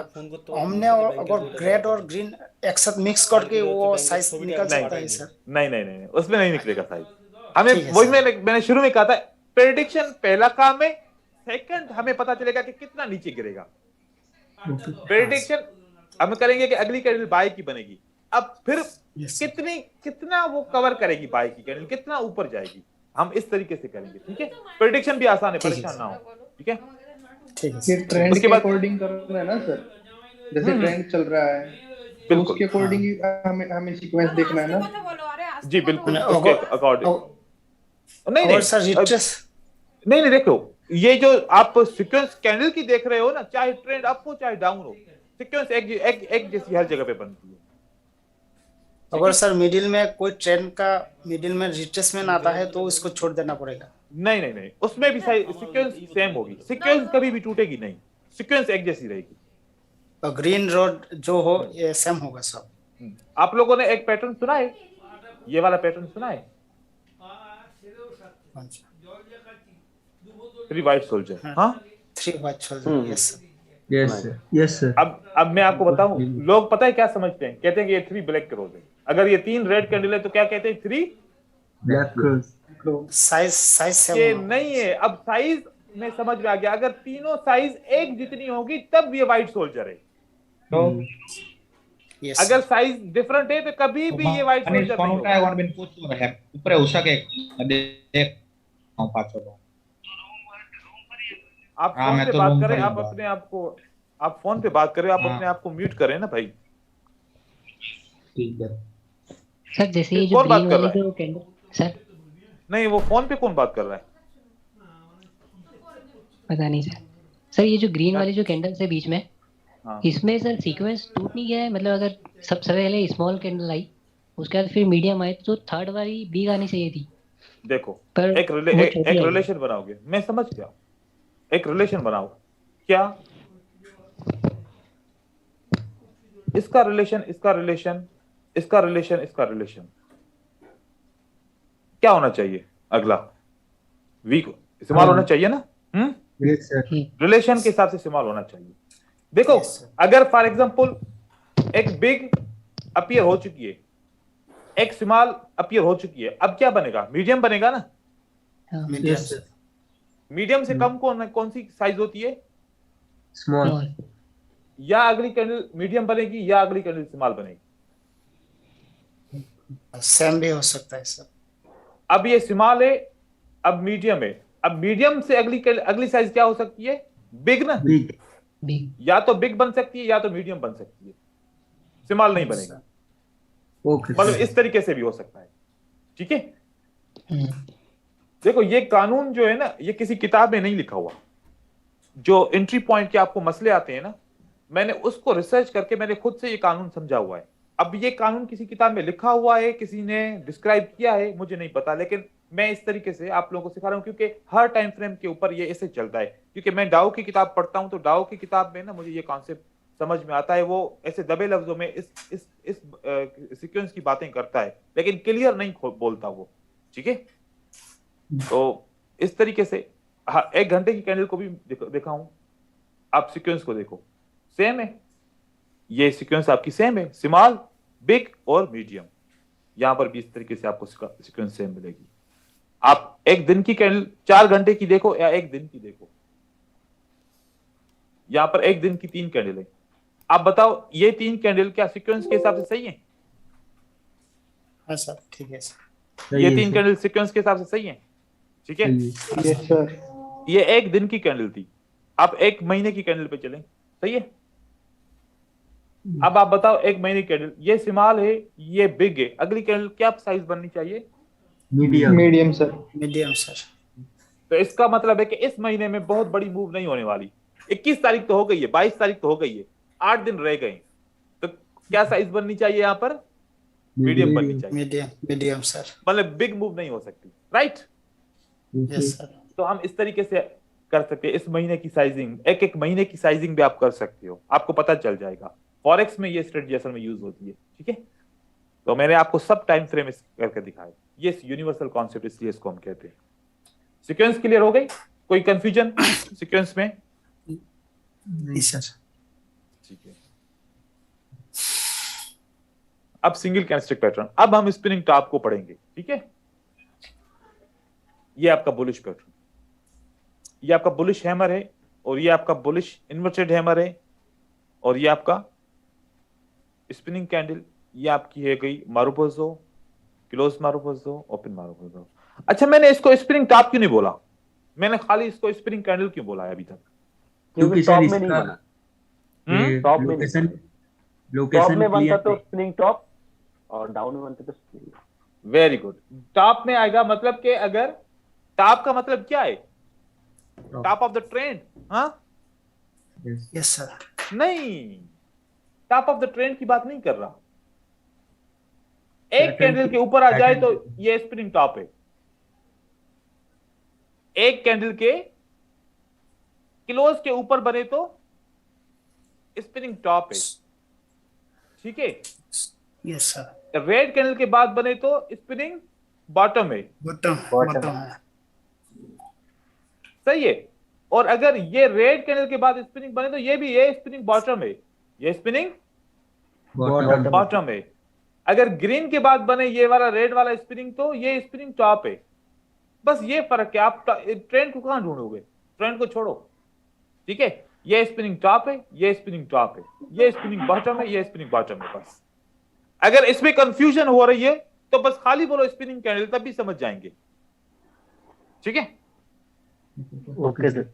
हमने अगर रेड और ग्रीन एक साथ मिक्स करके वो साइज निकल सकता है सर? नहीं नहीं नहीं, उसमें नहीं निकलेगा साइज। हमें ठीक है वही सर। मैंने शुरू में कहा था, प्रेडिक्शन पहला काम है, सेकंड हमें पता चलेगा कि कितना नीचे गिरेगा। प्रेडिक्शन हम करेंगे कि अगली कैंडल बाय की बनेगी, अब फिर Yes, sir. कितना वो कवर करेगी बाय की कैंडल, कितना ऊपर जाएगी, हम इस तरीके से करेंगे, ठीक है? प्रेडिक्शन भी आसान है, ठीक है, परेशान सर। ना हो, ठीक है? ठीक है ये सर। ट्रेंड उसके के बाद- अकॉर्डिंग करना है ना सर, जैसे ट्रेंड चल रहा है तो बिल्कुल। उसके अकॉर्डिंग ही हमें सीक्वेंस देखना है ना। जी बिल्कुल, नहीं, उसके अगर- अकॉर्डिंग। नहीं और नहीं सर रिट्रेस नहीं, देखो, ये जो आप सीक्वेंस कैंडल की देख रहे हो ना, चाहे ट्रेंड अप हो चाहे डाउन हो, सीक्वेंस एक जैसी हर जगह पे बनती है। अगर सर मिडिल में कोई ट्रेन का मिडिल में रिट्रेसमेंट आता है तो उसको छोड़ देना पड़ेगा। नहीं नहीं नहीं, उसमें भी सीक्वेंस सेम होगी, सीक्वेंस कभी भी टूटेगी नहीं, सीक्वेंस एक जैसी रहेगी। और ग्रीन रोड जो हो ये सेम होगा सब। आप लोगों ने एक पैटर्न सुना है, ये वाला पैटर्न सुना है, 3 वाइट सोल्जर। हाँ 3 white soldier, yes sir. Yes sir, yes sir. अब मैं आपको बताऊं, लोग पता है क्या समझते हैं, कहते हैं कि ये 3 ब्लैक क्रॉस है। अगर ये 3 रेड कैंडल है तो क्या कहते हैं, 3 ब्लैक क्रॉस। साइज सेम ये नहीं है। अब साइज में समझ में आ गया, अगर तीनों साइज एक जितनी होगी तब ये व्हाइट सोल्जर है। तो यस अगर साइज डिफरेंट है तो कभी भी ये व्हाइट सोल्जर नहीं होगा। आप फोन पे बात करें, आप अपने आप को, आप फोन पे बात करें, आप अपने आप को म्यूट करें ना भाई। ठीक है सर जैसे ये जो कौन बात ग्रीन कर वाली रहा है? जो कैंडल, सर नहीं, वो फोन पे कौन बात कर रहा है? पता नहीं सर। सर ये जो ग्रीन वाली जो कैंडल्स है बीच में, हाँ। इसमें सर सीक्वेंस टूट नहीं गया है? मतलब अगर सबसे पहले स्मॉल कैंडल आई, उसके बाद फिर मीडियम आई, तो थर्ड वाली बिग आनी चाहिए थी। देखो पर एक वो छोटी आई। रिलेशन बनाओगे, मैं समझ गया, एक रिलेशन बनाओ। क्या इसका रिलेशन, इसका रिलेशन, इसका रिलेशन, इसका रिलेशन क्या होना चाहिए? अगला वीक इस्तेमाल होना चाहिए ना? Yes sir. रिलेशन के हिसाब से इस्तेमाल होना चाहिए। देखो Yes, sir. अगर फॉर एग्जांपल एक बिग अपीयर हो चुकी है, एक स्मॉल अपीयर हो चुकी है, अब क्या बनेगा? मीडियम बनेगा ना। हाँ, यस सर। मीडियम से कम कौन सी साइज होती है? स्मॉल। small। या अगली कैंडल मीडियम बनेगी या अगली कैंडल स्मॉल बनेगी। सेम भी हो सकता है सर। अब ये स्मॉल है, अब मीडियम है, अब मीडियम से अगली साइज क्या हो सकती है? बिग ना। बिग। बिग। या तो बिग बन सकती है या तो मीडियम बन सकती है, स्मॉल नहीं बनेगा। ओके मतलब इस तरीके से भी हो सकता है। ठीक है, हम्म, देखो ये कानून जो है ना, ये किसी किताब में नहीं लिखा हुआ। जो एंट्री पॉइंट के आपको मसले आते हैं ना, मैंने उसको रिसर्च करके मैंने खुद से ये कानून समझा हुआ है। अब ये कानून किसी किताब में लिखा हुआ है, किसी ने डिस्क्राइब किया है, मुझे नहीं पता, लेकिन मैं इस तरीके से आप लोगों को सिखा रहा हूं क्योंकि हर टाइम फ्रेम के ऊपर ये ऐसे चलता है। क्योंकि मैं डाओ की किताब पढ़ता हूं तो डाओ की किताब में ना मुझे ये कॉन्सेप्ट समझ में आता है, वो ऐसे दबे लफ्जों में इस सीक्वेंस की बातें करता है, लेकिन क्लियर नहीं बोलता वो। ठीक है, तो इस तरीके से 1 घंटे की कैंडल को भी दिखाऊं, आप सीक्वेंस को देखो, सेम है, ये सीक्वेंस आपकी सेम है, स्मॉल, बिग और मीडियम। यहां पर भी इस तरीके से आपको सीक्वेंस सेम मिलेगी। आप 1 दिन की कैंडल 4 घंटे की देखो या 1 दिन की देखो, यहां पर 1 दिन की 3 कैंडल है। आप बताओ ये 3 कैंडल क्या सीक्वेंस के हिसाब से सही है? हाँ सर, ठीक है सर। ये 3 कैंडल सीक्वेंस के हिसाब से सही है। ठीक है, यस सर। ये 1 दिन की कैंडल थी, आप 1 महीने की कैंडल पे चलें, सही है। अब आप बताओ 1 महीने की कैंडल, ये स्मॉल है, ये बिग है, अगली कैंडल क्या साइज बननी चाहिए? Medium. Medium sir. Medium sir. तो इसका मतलब है कि इस महीने में बहुत बड़ी मूव नहीं होने वाली। 21 तारीख तो हो गई है, 22 तारीख तो हो गई है, 8 दिन रह गए, तो क्या साइज बननी चाहिए? यहाँ पर मीडियम बननी चाहिए, मीडियम सर। मतलब बिग मूव नहीं हो सकती, राइट? Yes sir. तो हम इस तरीके से कर सकते हैं। इस महीने की साइजिंग, एक महीने की साइजिंग भी आप कर सकते हो, आपको पता चल जाएगा। फॉरेक्स में ये स्ट्रेटजी असल में यूज होती है। ठीक है, तो मैंने आपको सब टाइम फ्रेम करके दिखाया। ये यूनिवर्सल कॉन्सेप्ट, इसलिए इसको हम कहते हैं। सीक्वेंस क्लियर हो गई? कोई कंफ्यूजन सीक्वेंस में? नहीं सर। ठीक है, अब सिंगल कैंडलस्टिक पैटर्न। अब हम स्पिनिंग टॉप को पढ़ेंगे। ठीक है, ये आपका बुलिश पैटर्न, ये आपका बुलिश हैमर है, और ये आपका बुलिश इन्वर्टेड हैमर है, और ये आपका स्पिनिंग कैंडल, ये आपकी है गई मारुपोजो, क्लोज मारुपोजो, ओपन मारुपोजो। अच्छा, मैंने इसको स्पिनिंग टॉप क्यों नहीं बोला? मैंने खाली इसको स्पिनिंग कैंडल क्यों बोला है अभी तक? क्योंकि टॉप सर में नहीं इसका बना, टॉप में लोकेशन टॉप लोकेशन में बनता क्लियर तो स्प्रिंग टॉप, और डाउन में बनता तो स्प्रिंग। वेरी गुड, टॉप में आएगा। मतलब कि अगर टॉप का मतलब क्या है? Top of the trend. हाँ, यस सर। नहीं, टॉप ऑफ द ट्रेंड की बात नहीं कर रहा। एक कैंडल के ऊपर आ जाए तो ये स्पिनिंग टॉप है, एक कैंडल के क्लोज के ऊपर बने तो स्पिनिंग टॉप है, ठीक है। Yes sir. रेड कैंडल के बाद बने तो स्पिनिंग बॉटम है, बॉटम है। सही है। और अगर ये रेड कैंडल के बाद स्पिनिंग बने तो ये भी, ये स्पिनिंग बॉटम है, ये स्पिनिंग बॉटम है। अगर ग्रीन के बाद बने ये वाला रेड वाला स्पिनिंग तो ये स्पिनिंग टॉप है। बस ये फर्क है। आप ट्रेंड को कहां ढूंढोगे, ट्रेंड को छोड़ो, ठीक है। ये स्पिनिंग टॉप है, ये स्पिनिंग टॉप है, ये स्पिनिंग बॉटम है, ये स्पिनिंग बॉटम है। बस अगर इसमें कंफ्यूजन हो रही है तो बस खाली बोलो स्पिनिंग कैंडल, तब भी समझ जाएंगे, ठीक है। Okay sir.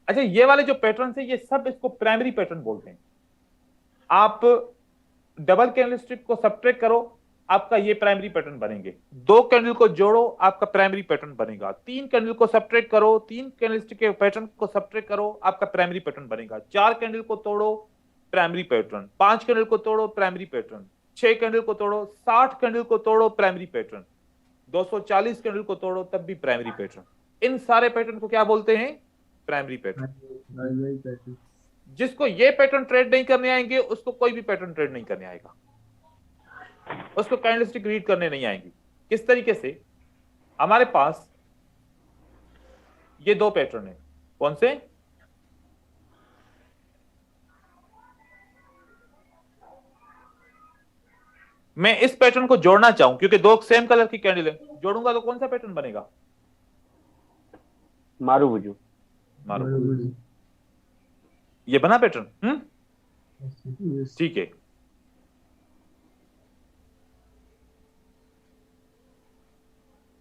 अच्छा, ये वाले जो पैटर्न है ये सब इसको प्राइमरी पैटर्न बोलते हैं। आप डबल कैंडलस्टिक को सब्ट्रैक्ट करो, आपका ये प्राइमरी पैटर्न बनेंगे। 2 कैंडल को जोड़ो, आपका प्राइमरी पैटर्न बनेगा। 3 कैंडल को सब्ट्रैक्ट करो, 3 कैंडलस्टिक के पैटर्न को सब्ट्रैक्ट करो, आपका प्राइमरी पैटर्न बनेगा। 4 कैंडल को तोड़ो, प्राइमरी पैटर्न। 5 कैंडल को तोड़ो, प्राइमरी पैटर्न। 6 कैंडल को तोड़ो, 60 कैंडल को तोड़ो, प्राइमरी पैटर्न। 240 कैंडल को तोड़ो, तब भी प्राइमरी पैटर्न। इन सारे पैटर्न को क्या बोलते हैं, प्राइमरी पैटर्न। जिसको ये पैटर्न ट्रेड नहीं करने आएंगे उसको कोई भी पैटर्न ट्रेड नहीं करने आएगा, उसको कैंडलस्टिक रीड करने नहीं आएंगी। किस तरीके से, हमारे पास ये 2 पैटर्न है, कौन से, मैं इस पैटर्न को जोड़ना चाहूं क्योंकि 2 सेम कलर की कैंडल है, जोड़ूंगा तो कौन सा पैटर्न बनेगा, मारूबुजू। मारूबुजू। ये बना पैटर्न, ठीक है।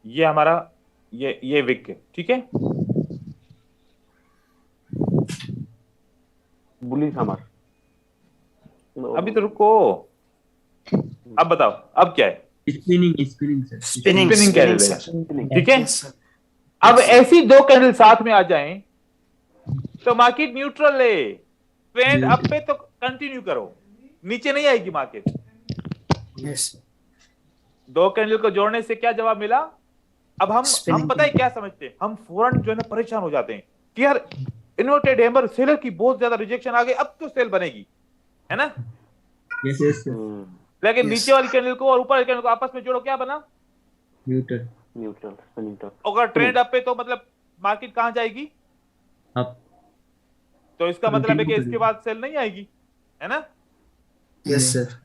ये हमारा ये विक है, ठीक है। बुलिश हमर। अभी तो रुको, अब बताओ अब क्या है, स्पिनिंग कैंडल है, ठीक है। अब ऐसी 2 कैंडल साथ में आ जाएं तो मार्केट न्यूट्रल है। ट्रेंड अप पे तो कंटिन्यू करो, नीचे नहीं आएगी मार्केट। यस। 2 कैंडल को जोड़ने से क्या जवाब मिला। अब हम पता है क्या समझते हैं, हम फौरन जो है ना परेशान हो जाते हैं कि यार इन्वर्टेड हैमर सेलर की बहुत ज्यादा रिजेक्शन आ गई, अब तो सेल बनेगी, है ना। यस। लेकिन नीचे वाली कैंडल को और ऊपर वाली कैंडल को आपस में जोड़ो, क्या बना, न्यूट्रल। अगर ट्रेंड अप पे तो मतलब मार्केट कहां जाएगी, अप। तो इसका मतलब है कि इसके बाद सेल नहीं आएगी, है ना। Yes sir.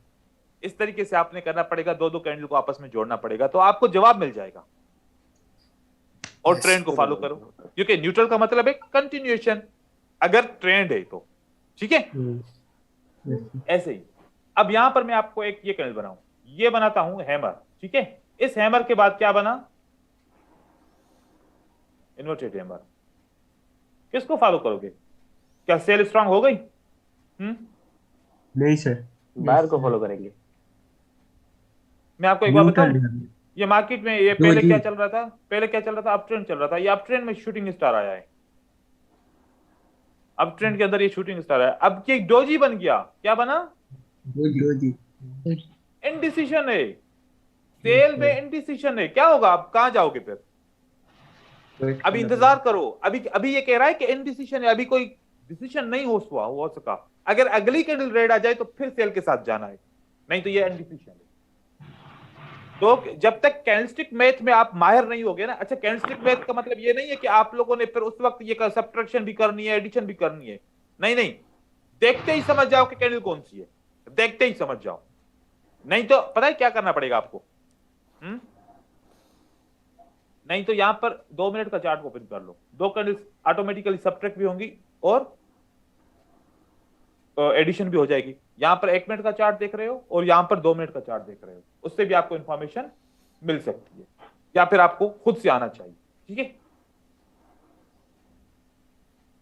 इस तरीके से आपने करना पड़ेगा, 2 कैंडल को आपस में जोड़ना पड़ेगा, तो आपको जवाब मिल जाएगा। और ट्रेंड को फॉलो करो, क्योंकि न्यूट्रल का मतलब है कंटिन्यूएशन, अगर ट्रेंड है तो, ठीक है। ऐसे ही अब यहां पर मैं आपको एक ये कैंडल बनाऊं, ये बनाता हूं हैमर, ठीक है। इस हैमर के बाद क्या बना, इन्वर्टेड हैमर। किसको फॉलो करोगे, क्या सेल स्ट्रांग हो गई, नहीं सर, बायर को फॉलो करेंगे। मैं आपको एक बार बताऊं, ये मार्केट में ये पहले क्या चल रहा था, अप ट्रेंड चल रहा था। ये अप ट्रेंड में शूटिंग स्टार आया है, अप ट्रेंड के अंदर ये शूटिंग स्टार है। अब ये डोजी बन गया, क्या बना, डोजी। इनडिसीजन है, सेल में इनडिसीजन है। क्या होगा, आप कहां जाओगे फिर, अभी इंतजार करो। अभी ये कह रहा है कि इनडिसीजन है, अभी कोई डिसीजन नहीं हो सका। अगर अगली कैंडल रेड आ जाए तो फिर सेल के साथ जाना है, नहीं तो ये इनडिसीजन है। तो जब तक कैंडलस्टिक मैथ में आप माहिर नहीं होगे ना, अच्छा कैंडलस्टिक मैथ का मतलब ये नहीं है कि आप लोगों ने फिर उस वक्त ये सब्ट्रैक्शन भी करनी है, एडिशन भी करनी है, नहीं, देखते ही समझ जाओ कि कैंडल कौन सी है, देखते ही समझ जाओ। नहीं तो पता है क्या करना पड़ेगा आपको, नहीं तो यहां पर 2 मिनट का चार्ट ओपन कर लो, 2 कैंडल्स ऑटोमेटिकली सब्ट्रैक्ट भी होंगी और एडिशन भी हो जाएगी। यहां पर 1 मिनट का चार्ट देख रहे हो और यहां पर 2 मिनट का चार्ट देख रहे हो, उससे भी आपको इंफॉर्मेशन मिल सकती है, या फिर आपको खुद से आना चाहिए, ठीक है।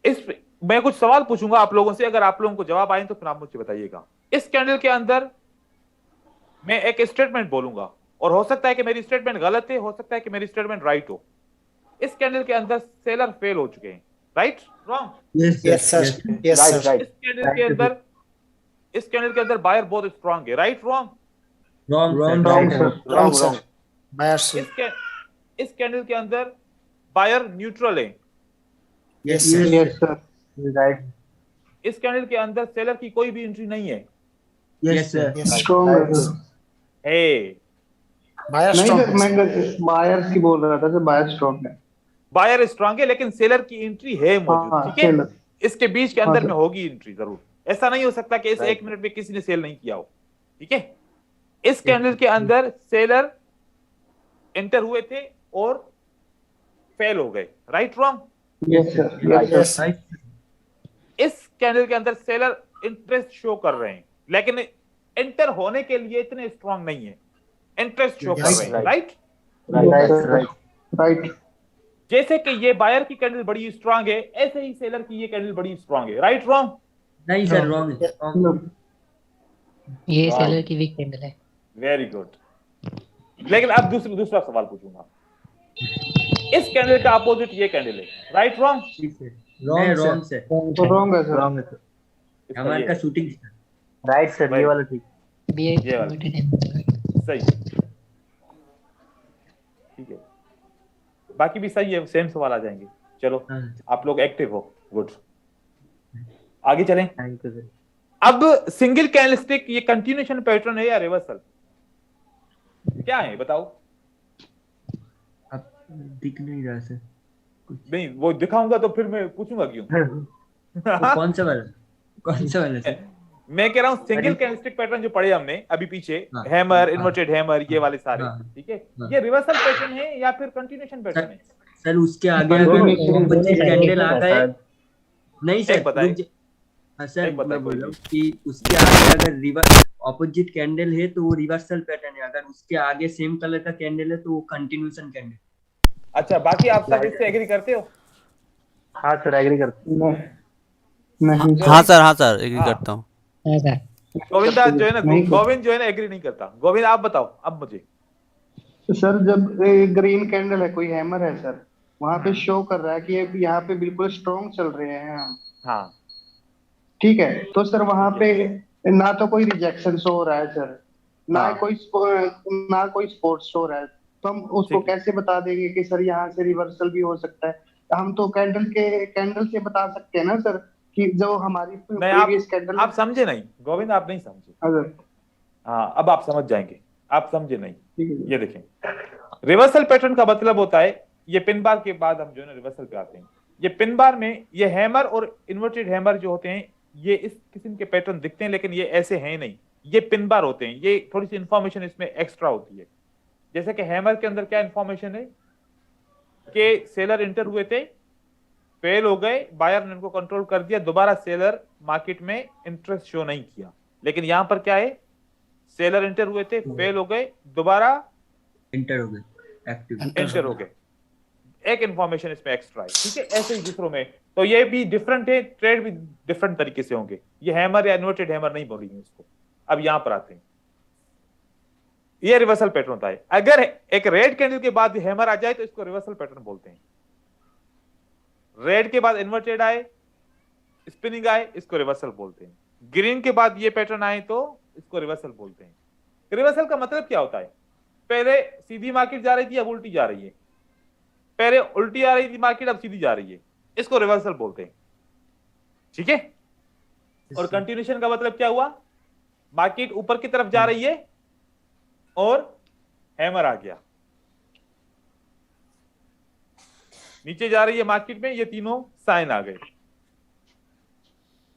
इस मैं कुछ सवाल पूछूंगा आप लोगों से, अगर आप लोगों को जवाब आए तो फिर आप मुझे बताइएगा। इस कैंडल के अंदर मैं एक स्टेटमेंट बोलूंगा और हो सकता है कि मेरी स्टेटमेंट गलत है, हो सकता है कि मेरी स्टेटमेंट राइट हो। इस कैंडल के अंदर सेलर फेल हो चुके हैं, right, wrong, yes sir. Right. इस कैंडल के अंदर इस कैंडल के अंदर बायर बहुत स्ट्रांग है, right wrong? Wrong wrong sir wrong sir buyer से इस कैंडल के अंदर बायर न्यूट्रल है, yes sir yes sir right इस कैंडल के अंदर सेलर की कोई भी एंट्री नहीं है, यस सर स्ट्रॉन्ग है सर। है बायर नहीं स्ट्रॉन्ग सर, मैं बायर्स की बोल रहा था सर, बायर स्ट्रॉन्ग है। बायर स्ट्रांग है लेकिन सेलर की एंट्री है मौजूद, हाँ ठीक है? सेलर। इसके बीच के अंदर हाँ, में होगी एंट्री जरूर, ऐसा नहीं हो सकता कि इस Right. 1 मिनट में किसी ने सेल नहीं किया हो, ठीक है? इस कैंडल के अंदर सेलर एंटर हुए थे और फेल हो गए, right wrong? Yes sir yes sir. इस कैंडल के अंदर सेलर इंटरेस्ट शो कर रहे हैं लेकिन एंटर होने के लिए इतने स्ट्रांग नहीं है, इंटरेस्ट शो कर Yes, रहे हैं, right. राइट? राइट जैसे कि ये बायर की कैंडल बड़ी स्ट्रांग है, ऐसे ही सेलर की ये कैंडल बड़ी स्ट्रांग है, राइट रॉन्ग? नहीं सर रॉन्ग है ये Right. सेलर की वीक कैंडल है। Very good. लेकिन अब दूसरा सवाल पूछूंगा, इस कैंडल का अपोजिट ये कैंडल है, राइट रॉन्ग? रॉन्ग सर तो रॉन्ग है सर। हमारे का शूटिंग राइट सर, ये वाला ठीक। ये ये वाला। inverted hammer। सही, ठीक है, बाकी भी सही है, सेम सवाल आ जाएंगे। चलो आप लोग एक्टिव हो, गुड, आगे चलें। Thank you sir. अब सिंगल कैंडलस्टिक ये कंटिन्यूएशन पैटर्न है या रिवर्सल, क्या है बताओ? अब दिख नहीं रहा सर नहीं वो दिखाऊंगा तो फिर मैं पूछूंगा क्यों? वो कौन सा वाला सर? मैं कह रहा हूँ सिंगल कैंडलस्टिक पैटर्न जो पढ़े हमने अभी पीछे, हाँ, हैमर, हाँ, इन्वर्टेड हैमर, ये वाले सारे, हाँ, ठीक है? हाँ। ये रिवर्सल पैटर्न है या फिर कंटिन्यूएशन पैटर्न है? सर उसके आगे अगर ऑपोजिट कैंडल आ गए, नहीं सर एक बताइए। रुक जा- हाँ सर एक बताइए, मैं बोल रहा हूँ बोलिए। कि उसके आगे अगर रिवर्स ऑपोजिट कैंडल है तो वो रिवर्सल पैटर्न है, अगर उसके आगे सेम कलर का कैंडल है तो वो कंटिन्यूएशन कैंडल। अच्छा, बाकी आप सब इससे एग्री करते हो? हाँ सर, एग्री करते। नहीं हाँ सर एग्री हाँ। करता हूँ। हाँ सर। गोविंदा जो है ना, नहीं, गोविंद जो है ना एग्री नहीं करता। गोविंद आप बताओ अब मुझे। सर जब ग्रीन कैंडल है, कोई हैमर है सर, वहां पे शो कर रहा है कि ये यहाँ पे बिल्कुल स्ट्रॉन्ग चल रहे हैं हम, हाँ ठीक है? तो सर वहां पे ना तो कोई रिजेक्शन शो हो रहा है सर, ना हाँ। कोई स्पोर्ट्स शो हो रहा है, तो हम उसको ठीक है। कैसे बता देंगे कि सर यहाँ से रिवर्सल भी हो सकता है? हम तो कैंडल से बता सकते हैं ना सर कि जो हमारी नहीं, प्रीवियस कैंडल। आप समझे नहीं गोविंद, आप नहीं समझे। हाँ अब आप समझ जाएंगे, आप समझे नहीं। ठीक है। ये देखें, रिवर्सल पैटर्न का मतलब होता है, ये पिन बार के बाद हम जो है ना रिवर्सल पे आते हैं। ये पिन बार में ये हैमर और इन्वर्टेड हैमर जो होते हैं, ये इस किस्म के पैटर्न दिखते हैं लेकिन ये ऐसे हैं नहीं, ये पिन बार होते हैं। ये थोड़ी सी इंफॉर्मेशन इसमें एक्स्ट्रा होती है। जैसे कि हैमर के अंदर क्या इंफॉर्मेशन है कि सेलर इंटर हुए थे, फेल हो गए, बायर ने उनको कंट्रोल कर दिया, दोबारा सेलर मार्केट में इंटरेस्ट शो नहीं किया। लेकिन यहां पर क्या है, सेलर इंटर हुए थे, फेल हो गए, दोबारा एंटर हो गए, एक्टिव एंटर हो गए। एक इंफॉर्मेशन इसमें एक्स्ट्रा है, ठीक है? ऐसे ही दूसरों में तो ये भी डिफरेंट है, ट्रेड भी डिफरेंट तरीके से होंगे। ये हैमर या इन्वर्टेड हैमर नहीं बोलेंगे इसको। अब यहां पर आते हैं, ये रिवर्सल पैटर्न होता है। अगर एक रेड कैंडल के बाद हैमर आ जाए तो इसको रिवर्सल पैटर्न बोलते हैं। रेड के बाद इन्वर्टेड आए, स्पिनिंग आए, इसको रिवर्सल बोलते हैं। ग्रीन के बाद ये पैटर्न आए तो इसको रिवर्सल बोलते हैं। रिवर्सल का मतलब क्या होता है? पहले सीधी मार्केट जा रही थी, अब उल्टी जा रही है, पहले उल्टी आ रही थी मार्केट, अब सीधी जा रही है, इसको रिवर्सल बोलते हैं, ठीक है? और कंटिन्यूएशन का मतलब क्या हुआ? मार्केट ऊपर की तरफ जा रही है और हैमर आ गया, नीचे जा रही है मार्केट में, ये तीनों साइन आ गए।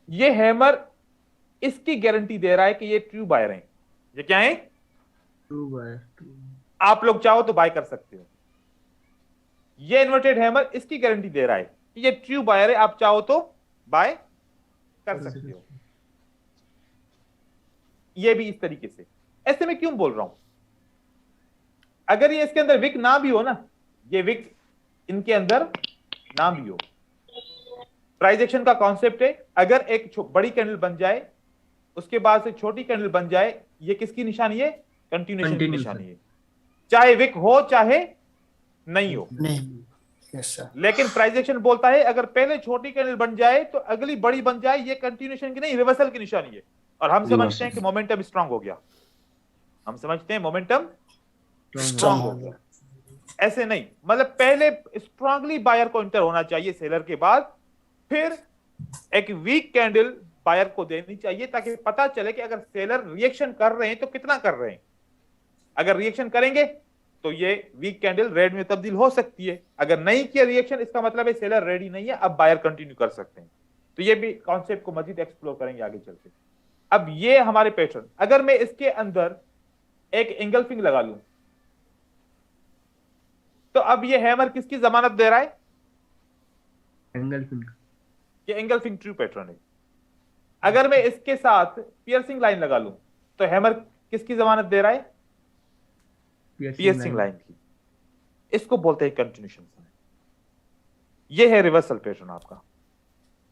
ये हैमर इसकी गारंटी दे रहा है कि ये ट्रू बायर हैं। ये क्या है? True buyer. आप लोग चाहो तो बाय कर सकते हो। ये इन्वर्टेड हैमर इसकी गारंटी दे रहा है कि ये ट्रू बायर है, आप चाहो तो बाय कर सकते हो। ये भी इस तरीके से। ऐसे में क्यों बोल रहा हूं? अगर ये इसके अंदर विक ना भी हो ना, ये विक इनके अंदर ना भी हो, प्राइस एक्शन का कॉन्सेप्ट है, अगर एक बड़ी कैंडल बन जाए उसके बाद से छोटी कैंडल बन जाए, ये किसकी निशानी है? कंटिन्यूएशन की निशानी है, चाहे विक हो चाहे नहीं हो। नहीं, यस सर। लेकिन प्राइस एक्शन बोलता है अगर पहले छोटी कैंडल बन जाए तो अगली बड़ी बन जाए, ये कंटिन्यूएशन की नहीं, रिवर्सल की निशानी है। और हम समझते हैं कि मोमेंटम स्ट्रांग हो गया, हम समझते हैं मोमेंटम स्ट्रांग हो गया। ऐसे नहीं, मतलब पहले स्ट्रांगली बायर को इंटर होना चाहिए सेलर के बाद, फिर एक वीक कैंडल बायर को देनी चाहिए ताकि पता चले कि अगर सेलर रिएक्शन कर रहे हैं तो कितना कर रहे हैं। अगर रिएक्शन करेंगे तो ये वीक कैंडल रेड में तब्दील हो सकती है, अगर नहीं किया रिएक्शन इसका मतलब है सेलर रेडी नहीं है, अब बायर कंटिन्यू कर सकते हैं। तो ये भी कॉन्सेप्ट को मजीद एक्सप्लोर करेंगे आगे चल के। अब ये हमारे पैटर्न, अगर मैं इसके अंदर एक एंगल्फिंग लगा लूं तो अब ये हैमर किसकी जमानत दे रहा है? एंगल्फिंग। ये एंगल्फिंग ट्रू पैटर्न है। अगर मैं इसके साथ पियर्सिंग लाइन लगा लूं तो हैमर किसकी जमानत दे रहा है? पियर्सिंग लाइन की। इसको बोलते हैं कंटिन्यूएशन। ये है रिवर्सल पैटर्न आपका।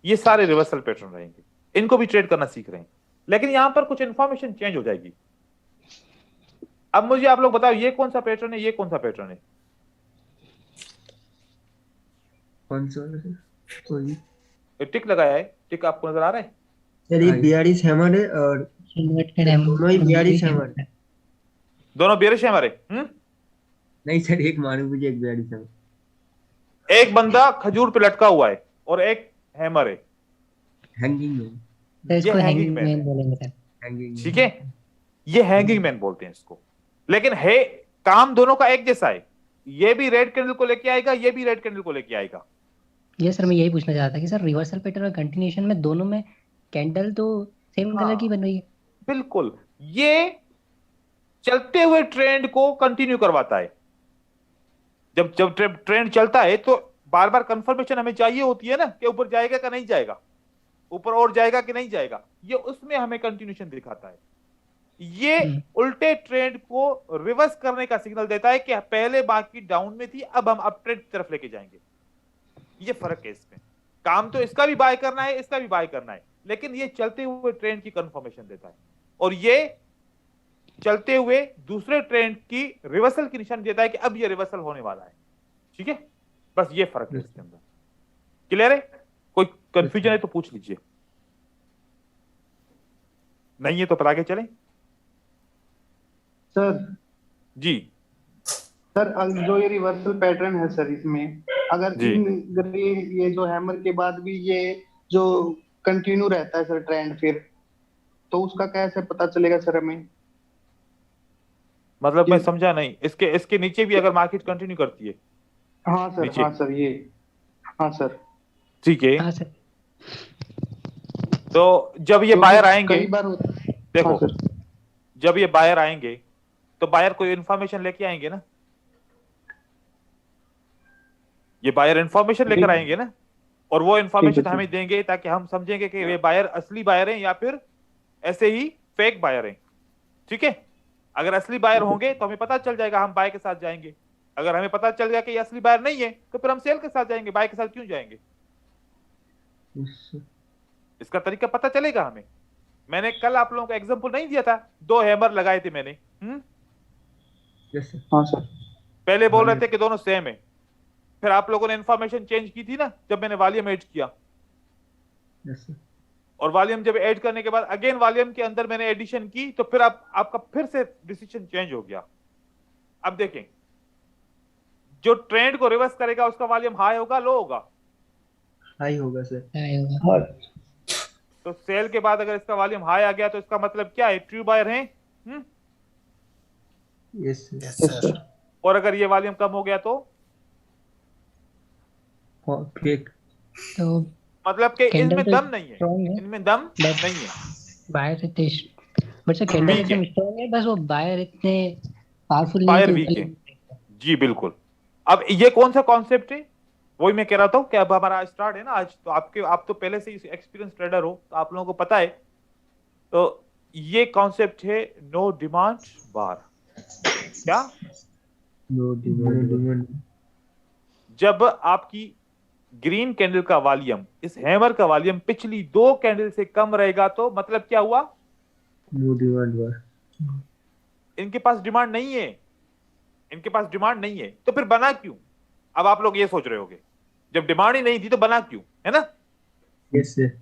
ये सारे रिवर्सल पैटर्न रहेंगे, इनको भी ट्रेड करना सीख रहे हैं, लेकिन यहां पर कुछ इंफॉर्मेशन चेंज हो जाएगी। अब मुझे आप लोग बताओ ये कौन सा पैटर्न है, ये कौन सा पैटर्न है? कौन सा? कोई टिक लगाया है, टिक आपको नजर आ रहा है? सर ये बियरिश हैमर है और दोनों ही बियरिश हैमर है। दोनों बेरिश हैमर है। नहीं सर, एक मालूम मुझे, एक बियरिश हैमर। एक बंदा खजूर पे लटका हुआ है और एक हैमर है, हैंगिंग मैन। तो इसको हैंगिंग मैन हैंगिंग मैन बोलेंगे सर। हैंगिंग, ठीक है, ये हैंगिंग मैन बोलते हैं इसको। लेकिन है काम दोनों का एक जैसा है, ये भी रेड कैंडल को लेके आएगा, ये भी रेड कैंडल को लेके आएगा। ये सर मैं यही पूछना चाहता था कि सर रिवर्सल पैटर्न और कंटिन्यूएशन में दोनों में कैंडल तो सेम कलर की बन रही है। बिल्कुल, ये चलते हुए ट्रेंड को कंटिन्यू करवाता है। जब जब ट्रेंड चलता है तो बार बार कंफर्मेशन हमें चाहिए होती है ना कि ऊपर जाएगा कि नहीं जाएगा, ऊपर और जाएगा कि नहीं जाएगा, ये उसमें हमें कंटिन्यूएशन दिखाता है। ये उल्टे ट्रेंड को रिवर्स करने का सिग्नल देता है कि पहले मार्केट डाउन में थी, अब हम अप ट्रेंड की तरफ लेके जाएंगे। ये फर्क है इसमें। काम तो इसका भी बाय करना है, इसका भी बाय करना है, लेकिन ये चलते हुए ट्रेंड की कंफर्मेशन देता है और ये चलते हुए दूसरे ट्रेंड की रिवर्सल की निशानी देता है कि अब ये रिवर्सल होने वाला है। ठीक है, बस ये फर्क है इसके अंदर। क्लियर है? कोई कंफ्यूजन है तो पूछ लीजिए, नहीं है तो पर आगे चलें। सर जी सर, जो ये रिवर्सल पैटर्न है सर, इसमें अगर ये जो हैमर के बाद भी ये जो कंटिन्यू रहता है सर ट्रेंड, फिर तो उसका कैसे पता चलेगा सर हमें? मतलब मैं समझा नहीं, इसके नीचे भी अगर मार्केट कंटिन्यू करती है? हाँ सर, हाँ सर, ये हाँ सर, ठीक है। हाँ सर। तो जब ये बायर आएंगे, कई बार होता है। देखो हाँ सर, जब ये बायर आएंगे तो बायर कोई इंफॉर्मेशन लेके आएंगे ना, ये बायर इंफॉर्मेशन लेकर आएंगे ना, और वो इंफॉर्मेशन हमें देंगे ताकि हम समझेंगे कि ये बायर असली बायर हैं या फिर ऐसे ही फेक बायर हैं। ठीक है, अगर असली बायर होंगे तो हमें पता चल जाएगा, हम बाय के साथ जाएंगे। अगर हमें पता चल गया कि ये असली बायर नहीं है तो फिर हम सेल के साथ जाएंगे, बाय के साथ क्यों जाएंगे? इसका तरीका पता चलेगा हमें। मैंने कल आप लोगों को एग्जांपल नहीं दिया था, 2 हैमर लगाए थे मैंने। हाँ सर, पहले बोल रहे थे कि दोनों सेम है, फिर आप लोगों ने इंफॉर्मेशन चेंज की थी ना जब मैंने वॉल्यूम ऐड किया। और वॉल्यूम जब ऐड करने के बाद अगेन वॉल्यूम के अंदर मैंने एडिशन की तो फिर आपका फिर से डिसीजन चेंज हो गया। अब देखें, जो ट्रेंड को रिवर्स करेगा उसका वॉल्यूम हाई होगा, लो होगा? हाई होगा सर। हाई होगा। तो सेल के बाद अगर इसका वॉल्यूम हाई आ गया तो इसका मतलब क्या है? ट्रू बायर है। Yes sir. और अगर ये वॉल्यूम कम हो गया तो फेक। तो मतलब कि कैंडल इनमें तो दम नहीं है, स्ट्रॉन्ग है, इनमें दम नहीं है। बायर इतने, बट सर कैंडल एकदम स्ट्रॉन्ग है, बस वो बायर इतने पावरफुल नहीं बायर है वीक कि है। जी बिल्कुल। अब ये कौन सा कॉन्सेप्ट है? वही मैं कह रहा था कि अब हमारा स्टार्ट है ना आज, तो आप तो पहले से ही एक्सपीरियंस ट्रेडर हो तो आप लोगों को पता है। तो ये कॉन्सेप्ट है नो डिमांड बार। क्या? No demand. जब आपकी ग्रीन कैंडल का वॉल्यूम, इस हैमर का वॉल्यूम पिछली 2 कैंडल से कम रहेगा तो मतलब क्या हुआ? नो डिमांड बार। इनके पास डिमांड नहीं है, इनके पास डिमांड नहीं है, तो फिर बना क्यों? अब आप लोग ये सोच रहे होगे, जब डिमांड ही नहीं थी तो बना क्यों, है ना? Yes sir.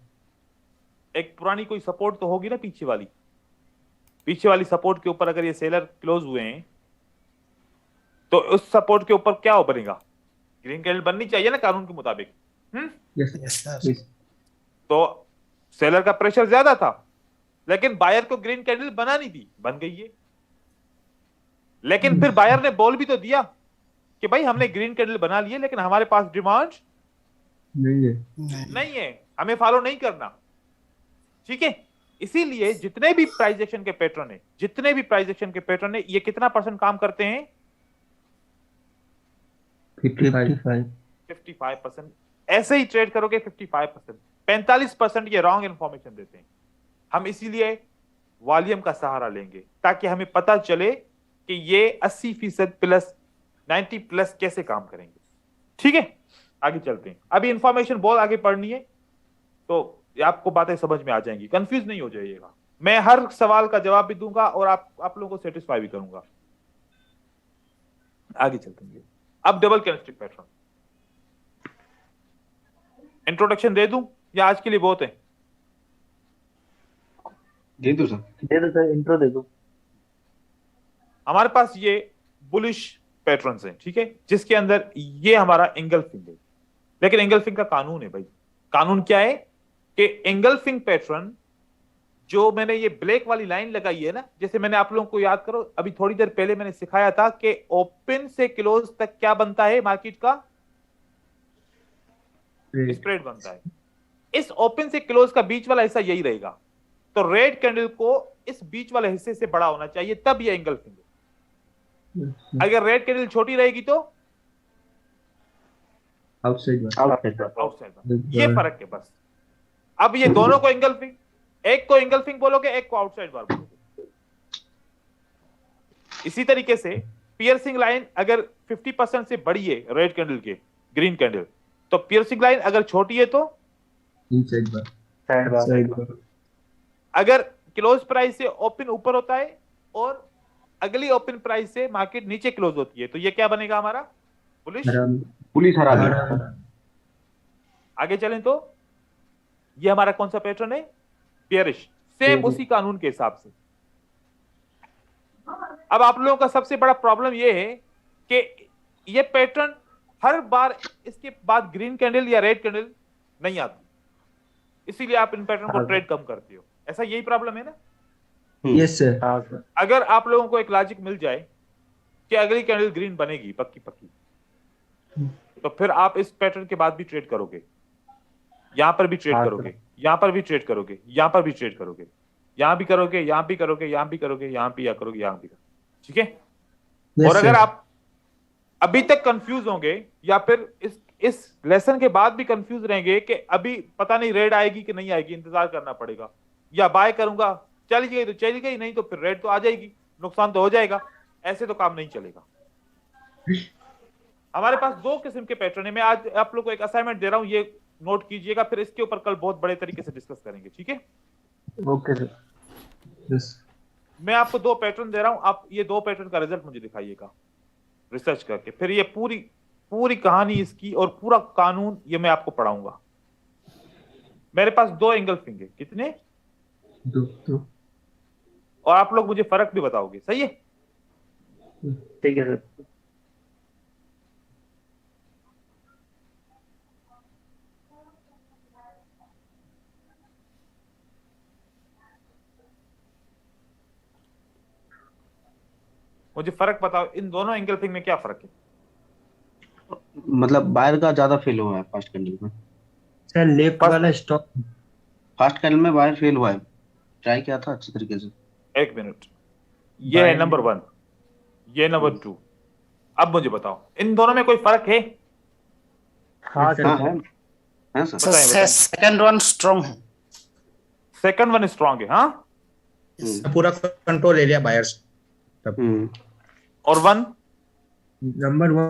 एक पुरानी कोई सपोर्ट तो होगी ना, पीछे वाली सपोर्ट के ऊपर अगर ये सेलर क्लोज हुए हैं तो उस सपोर्ट के ऊपर क्या बनेगा? ग्रीन कैंडल बननी चाहिए ना कानून के मुताबिक। Yes sir. तो सेलर का प्रेशर ज्यादा था, लेकिन बायर को ग्रीन कैंडल बनानी थी, बन गई है। लेकिन फिर बायर ने बोल भी तो दिया कि भाई हमने ग्रीन कैंडल बना लिए, लेकिन हमारे पास डिमांड नहीं है, हमें फॉलो नहीं करना। ठीक है, इसीलिए जितने भी प्राइस एक्शन के पैटर्न है, ये कितना परसेंट काम करते हैं? 55%। ऐसे ही ट्रेड करोगे 55%। 45% ये रॉन्ग इंफॉर्मेशन देते हैं। हम इसीलिए वॉल्यूम का सहारा लेंगे ताकि हमें पता चले कि ये 80% प्लस 90 प्लस कैसे काम करेंगे। ठीक है, आगे चलते हैं। अभी इंफॉर्मेशन बहुत आगे पढ़नी है तो आपको बातें समझ में आ जाएंगी, कंफ्यूज नहीं हो जाइएगा। मैं हर सवाल का जवाब भी दूंगा और आप लोगों को सेटिस्फाई भी करूंगा। आगे चलते हैं। अब डबल कैंडलस्टिक पैटर्न इंट्रोडक्शन दे दूं या आज के लिए बहुत है? दे दो सर, इंट्रो दे दो। हमारे पास ये बुलिश पैटर्न्स हैं, ठीक है, जिसके अंदर ये हमारा एंगल्फिंग है। लेकिन एंगल्फिंग का कानून है भाई। कानून क्या है कि एंगल्फिंग पैटर्न जो मैंने ये ब्लैक वाली लाइन लगाई है ना, जैसे मैंने आप लोगों को याद करो अभी थोड़ी देर पहले मैंने सिखाया था कि ओपन से क्लोज तक क्या बनता है मार्केट का? स्प्रेड बनता है। इस ओपन से क्लोज का बीच वाला हिस्सा यही रहेगा, तो रेड कैंडल को इस बीच वाले हिस्से से बड़ा होना चाहिए, तब ये एंगल्फिंग है। अगर रेड कैंडल छोटी रहेगी तो आउटसाइड। ये फर्क है बस। अब ये दोनों को एंगल्फिंग, एक को एंगल्फिंग बोलोगे, एक को आउटसाइड बार बोलोगे। इसी तरीके से पियर्सिंग लाइन अगर 50% से बड़ी है रेड कैंडल के ग्रीन कैंडल, तो पियर्सिंग लाइन अगर छोटी है तो इनसाइड बार। अगर क्लोज प्राइस से ओपन ऊपर होता है और अगली ओपन प्राइस से मार्केट नीचे क्लोज होती है, तो ये क्या बनेगा हमारा? पुलिस हरा। आगे चलें तो ये हमारा कौन सा पैटर्न है? बेयरिश। सेम उसी कानून के हिसाब से। अब आप लोगों का सबसे बड़ा प्रॉब्लम ये है कि ये पैटर्न हर बार इसके बाद ग्रीन कैंडल या रेड कैंडल नहीं आती, इसीलिए आप इन पैटर्न को ट्रेड कम करते हो। ऐसा यही प्रॉब्लम है ना? Yes sir. अगर आप लोगों को एक लॉजिक मिल जाए कि अगली कैंडल ग्रीन बनेगी पक्की, तो फिर आप इस पैटर्न के बाद भी ट्रेड करोगे, यहां पर भी ट्रेड करोगे, यहां पर भी ट्रेड करोगे, यहां पर भी ट्रेड करोगे, यहां भी करोगे, यहां भी करोगे, यहां भी करोगे, यहां भी या करोगे, यहां भी करोगे। ठीक है? और अगर आप अभी तक कंफ्यूज होंगे या फिर इस लेसन के बाद भी कंफ्यूज रहेंगे कि अभी पता नहीं रेड आएगी कि नहीं आएगी, इंतजार करना पड़ेगा, या बाय करूंगा, चली गई तो चली गई, नहीं तो फिर रेड तो आ जाएगी, नुकसान तो हो जाएगा, ऐसे तो काम नहीं चलेगा। हमारे पास दो किस्म के पैटर्न है। मैं आज आप लोग को एक असाइनमेंट दे रहा हूं, ये नोट कीजिएगा, फिर इसके ऊपर कल बहुत बड़े तरीके से डिस्कस करेंगे। ठीक है? Okay sir. यस। मैं आपको दो पैटर्न दे रहा हूं, आप ये दो पैटर्न का रिजल्ट मुझे दिखाइएगा रिसर्च करके, फिर ये पूरी कहानी इसकी और पूरा कानून ये मैं आपको पढ़ाऊंगा। मेरे पास दो एंगल्फिंग है। कितने? दो। और आप लोग मुझे फर्क भी बताओगे। सही है? ठीक है सर। मुझे फर्क बताओ, इन दोनों एंगल्फिंग में क्या फर्क है? मतलब बायर का ज्यादा फेल हुआ है फर्स्ट कैंडल में। सर लेफ्ट वाला स्टॉक फर्स्ट कैंडल में बायर फेल हुआ है, ट्राई किया था अच्छी तरीके से। एक मिनट, ये है नंबर 1, ये नंबर 2। अब मुझे बताओ इन दोनों में कोई फर्क है? हाँ है सर। सेकंड वन स्ट्रांग है। सेकंड वन स्ट्रांग है। हाँ, पूरा कंट्रोल एरिया बायर्स। और नंबर 1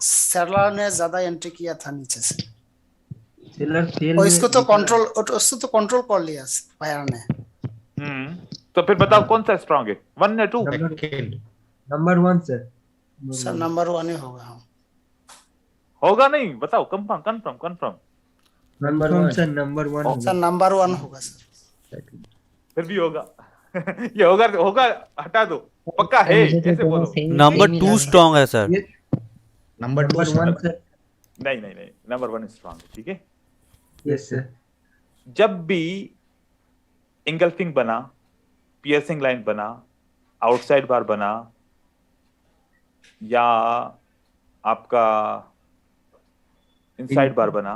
सेलर ने ज्यादा एंट्री किया था नीचे से, सेलर सेल और इसको तो कंट्रोल कर लिया बायर ने। तो फिर बताओ कौन सा स्ट्रांग है, 1 या 2? नंबर 1 सर नंबर 1 ही होगा। होगा नहीं, बताओ, कंफर्म। नंबर कौन वन सा नंबर वन सर होगा? नंबर 1 होगा सर। फिर भी होगा। ये होगा होगा, हटा दो, पक्का है, मुझे तो ऐसे दोनों बोलो। सेम नंबर सेम ही 2 लगा। स्ट्रांग है sir. Number 2 number one sir. नहीं नहीं नहीं, नंबर 1 स्ट्रांग है, ठीक है। Yes sir. जब भी इंगल्फिंग बना, पियर्सिंग लाइन बना, आउटसाइड बार बना, या आपका इनसाइड बार बना,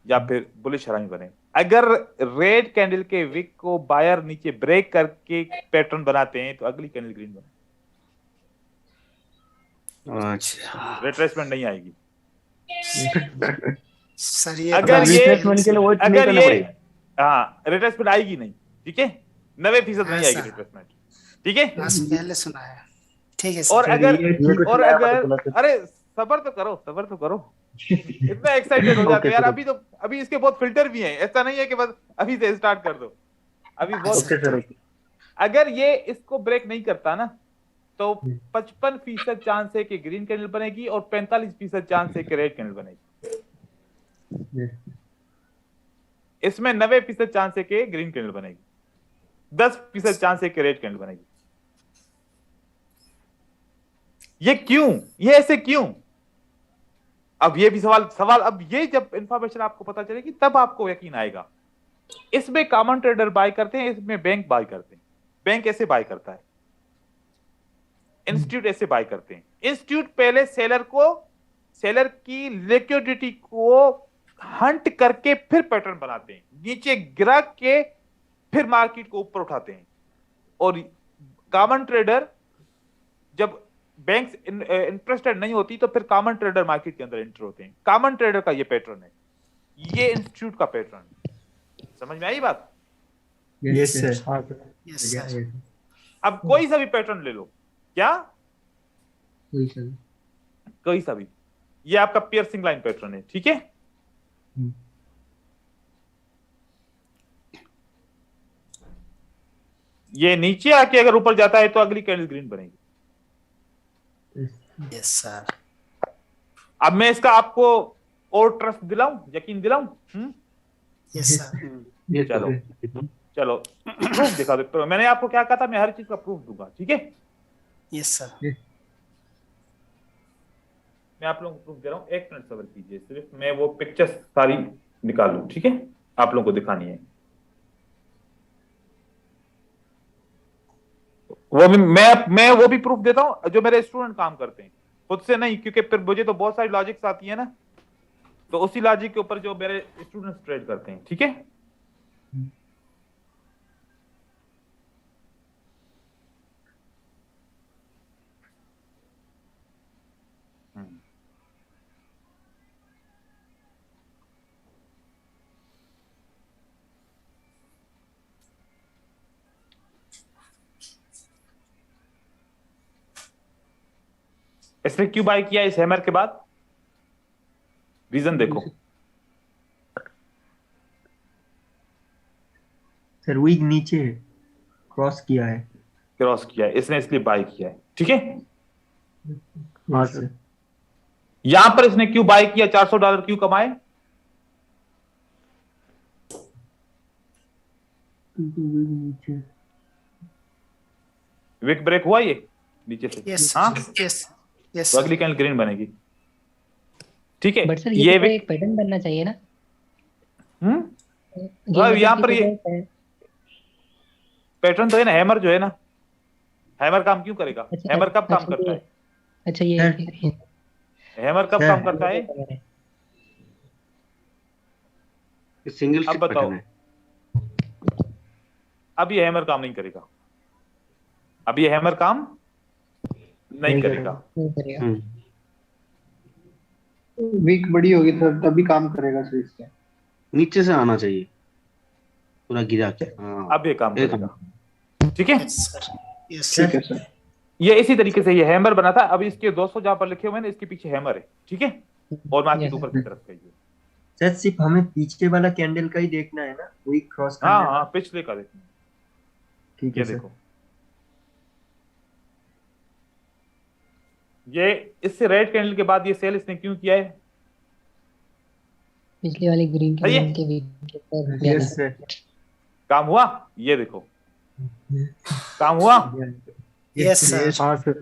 या फिर बुलिश हरामी बने, अगर रेड कैंडल के विक को बायर नीचे ब्रेक करके पैटर्न बनाते हैं तो अगली कैंडल ग्रीन बने, अच्छा रिट्रेसमेंट नहीं आएगी। सर ये अगर ये रिट्रेसमेंट के लिए वेट नहीं अगर करना ये पड़ेगा। हाँ, रिट्रेसमेंट आएगी नहीं, ठीक है, 90% नहीं आएगी सर। रिट्रेसमेंट, ठीक है। आज पहले सुना है। ठीक है और सर। अगर ये ठीक और है, अगर पता चला। अरे सबर तो करो, सबर तो करो। इतना एक्साइटेड हो जाते हो यार, अभी इसके बहुत फिल्टर भी हैं, ऐसा नहीं है कि बस अभी से स्टार्ट कर दो, अभी बहुत। Okay sir, okay. अगर ये इसको ब्रेक नहीं करता ना, तो 55% चांस है कि ग्रीन कैंडल बनेगी और 45% चांस है कि रेड कैंडल बनेगी। इसमें 90% चांस है कि ग्रीन कैंडल बनेगी, 10% चांस है कि रेड कैंडल बनेगी। ये क्यों, ये ऐसे क्यों? अब ये भी सवाल अब ये जब इंफॉर्मेशन आपको पता चलेगी तब आपको यकीन आएगा। इसमें कॉमन ट्रेडर बाय करते हैं, इसमें बैंक बाय करते हैं। बैंक ऐसे बाय करता है, इंस्टीट्यूट ऐसे बाय करते हैं। इंस्टीट्यूट पहले सेलर की लिक्विडिटी को हंट करके फिर पैटर्न बनाते हैं, नीचे गिरा के फिर मार्केट को ऊपर उठाते हैं। और कॉमन ट्रेडर, जब बैंक्स इंटरेस्टेड नहीं होती तो फिर कॉमन ट्रेडर मार्केट के अंदर एंटर होते हैं। कॉमन ट्रेडर का ये पैटर्न है, ये इंस्टीट्यूट का पैटर्न। समझ में आई बात? Yes sir. Yes sir. अब कोई सा भी पैटर्न ले लो, क्या कोई सा भी। कोई सा भी, ये आपका पियर्सिंग लाइन पैटर्न है, ठीक है। ये नीचे आके अगर ऊपर जाता है तो अगली कैंडल ग्रीन बनेगी। Yes sir. अब मैं इसका आपको और ट्रस्ट दिलाऊं, यकीन दिलाऊं? Yes sir. चलो प्रूफ दिखा दो। मैंने आपको क्या कहा था, मैं हर चीज का प्रूफ दूंगा, ठीक है। Yes sir. मैं आप लोगों को प्रूफ दे रहा हूं, 1 मिनट सब्र कीजिए, सिर्फ मैं वो पिक्चर्स सारी निकालूं, ठीक है, आप लोगों को दिखानी है। वो भी मैं वो भी प्रूफ देता हूं जो मेरे स्टूडेंट काम करते हैं, खुद से नहीं, क्योंकि फिर मुझे तो बहुत सारी लॉजिक्स आती है ना, तो उसी लॉजिक के ऊपर जो मेरे स्टूडेंट्स ट्रेड करते हैं, ठीक है। इसने क्यों बाय किया इस हैमर के बाद? रीजन देखो सर, वीक नीचे है, क्रॉस किया है। क्रॉस किया है इसने, इसलिए बाय किया है, ठीक है। हाँ सर। यहां पर इसने क्यों बाय किया, $400 क्यों कमाए? वीक नीचे। विक ब्रेक हुआ ये नीचे से, यस हाँ, यस यस तो अगली कैंडल ग्रीन बनेगी, ठीक है। बट सर ये ये तो विक एक पैटर्न बनना चाहिए ना। यहाँ पर ये पैटर्न तो है ना, हैमर जो है ना, हैमर काम क्यों करेगा? हैमर कब काम करता है? अच्छा ये हैमर कब काम करता है? सिंगल अब बताओ, अब ये हैमर काम नहीं करेगा, अब ये हैमर काम नहीं करेगा। वीक बड़ी होगी तभी काम करेगा सर इसका। नीचे से आना चाहिए पूरा गिरा के। हाँ, अब ये काम करेगा, ठीक है। ठीक है सर। ये इसी तरीके से ये हैमर बना था, अब इसके 200 जहां पर लिखे हुए हैं ना, इसके पीछे हैमर है, ठीक है, और मार्केट ऊपर की तरफ गई है। सर सिर्फ हमें पीछे वाला कैंडल का ही देखना है ना, वीक क्रॉस करने हाँ वाला। हाँ, पिछले का देखना, ठीक ये है सर। देखो, ये इससे रेड कैंडल के बाद ये सेल इसने क्यों किया है? पिछले वाले ग्रीन सही है? कैंडल के वीक के ऊपर यस सर काम हुआ? ये देखो काम हुआ। यस सर, हाँ sir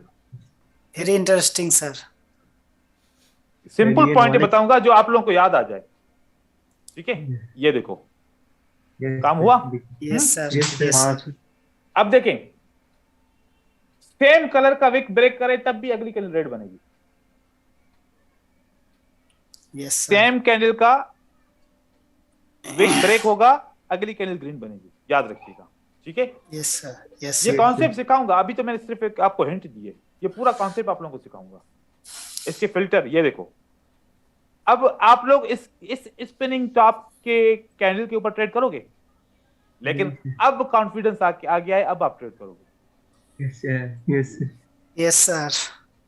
very interesting sir. Simple ये पॉइंट knowledge- बताऊंगा जो आप लोगों को याद आ जाए, ठीक है? ये देखो काम हुआ। यस सर, यस यस हाँ सर, सर अब देखें, सेम कलर का विक ब्रेक करे तब भी अगली कैंडल रेड बनेगी। यस सर, सेम कैंडल का विक ब्रेक होगा, अगली कैंडल ग्रीन बनेगी, याद रखिएगा, ठीक है? यस सर, यस ये सर, कॉन्सेप्ट सिखाऊंगा, अभी तो मैंने सिर्फ एक आपको हिंट दिए, ये पूरा कॉन्सेप्ट आप लोगों को सिखाऊंगा। इसके फिल्टर ये देखो। अब आप लोग इस स्पिनिंग टॉप के कैंडल के ऊपर ट्रेड करोगे, लेकिन अब कॉन्फिडेंस आ गया है, अब आप ट्रेड करोगे, yes sir yes sir yes sir,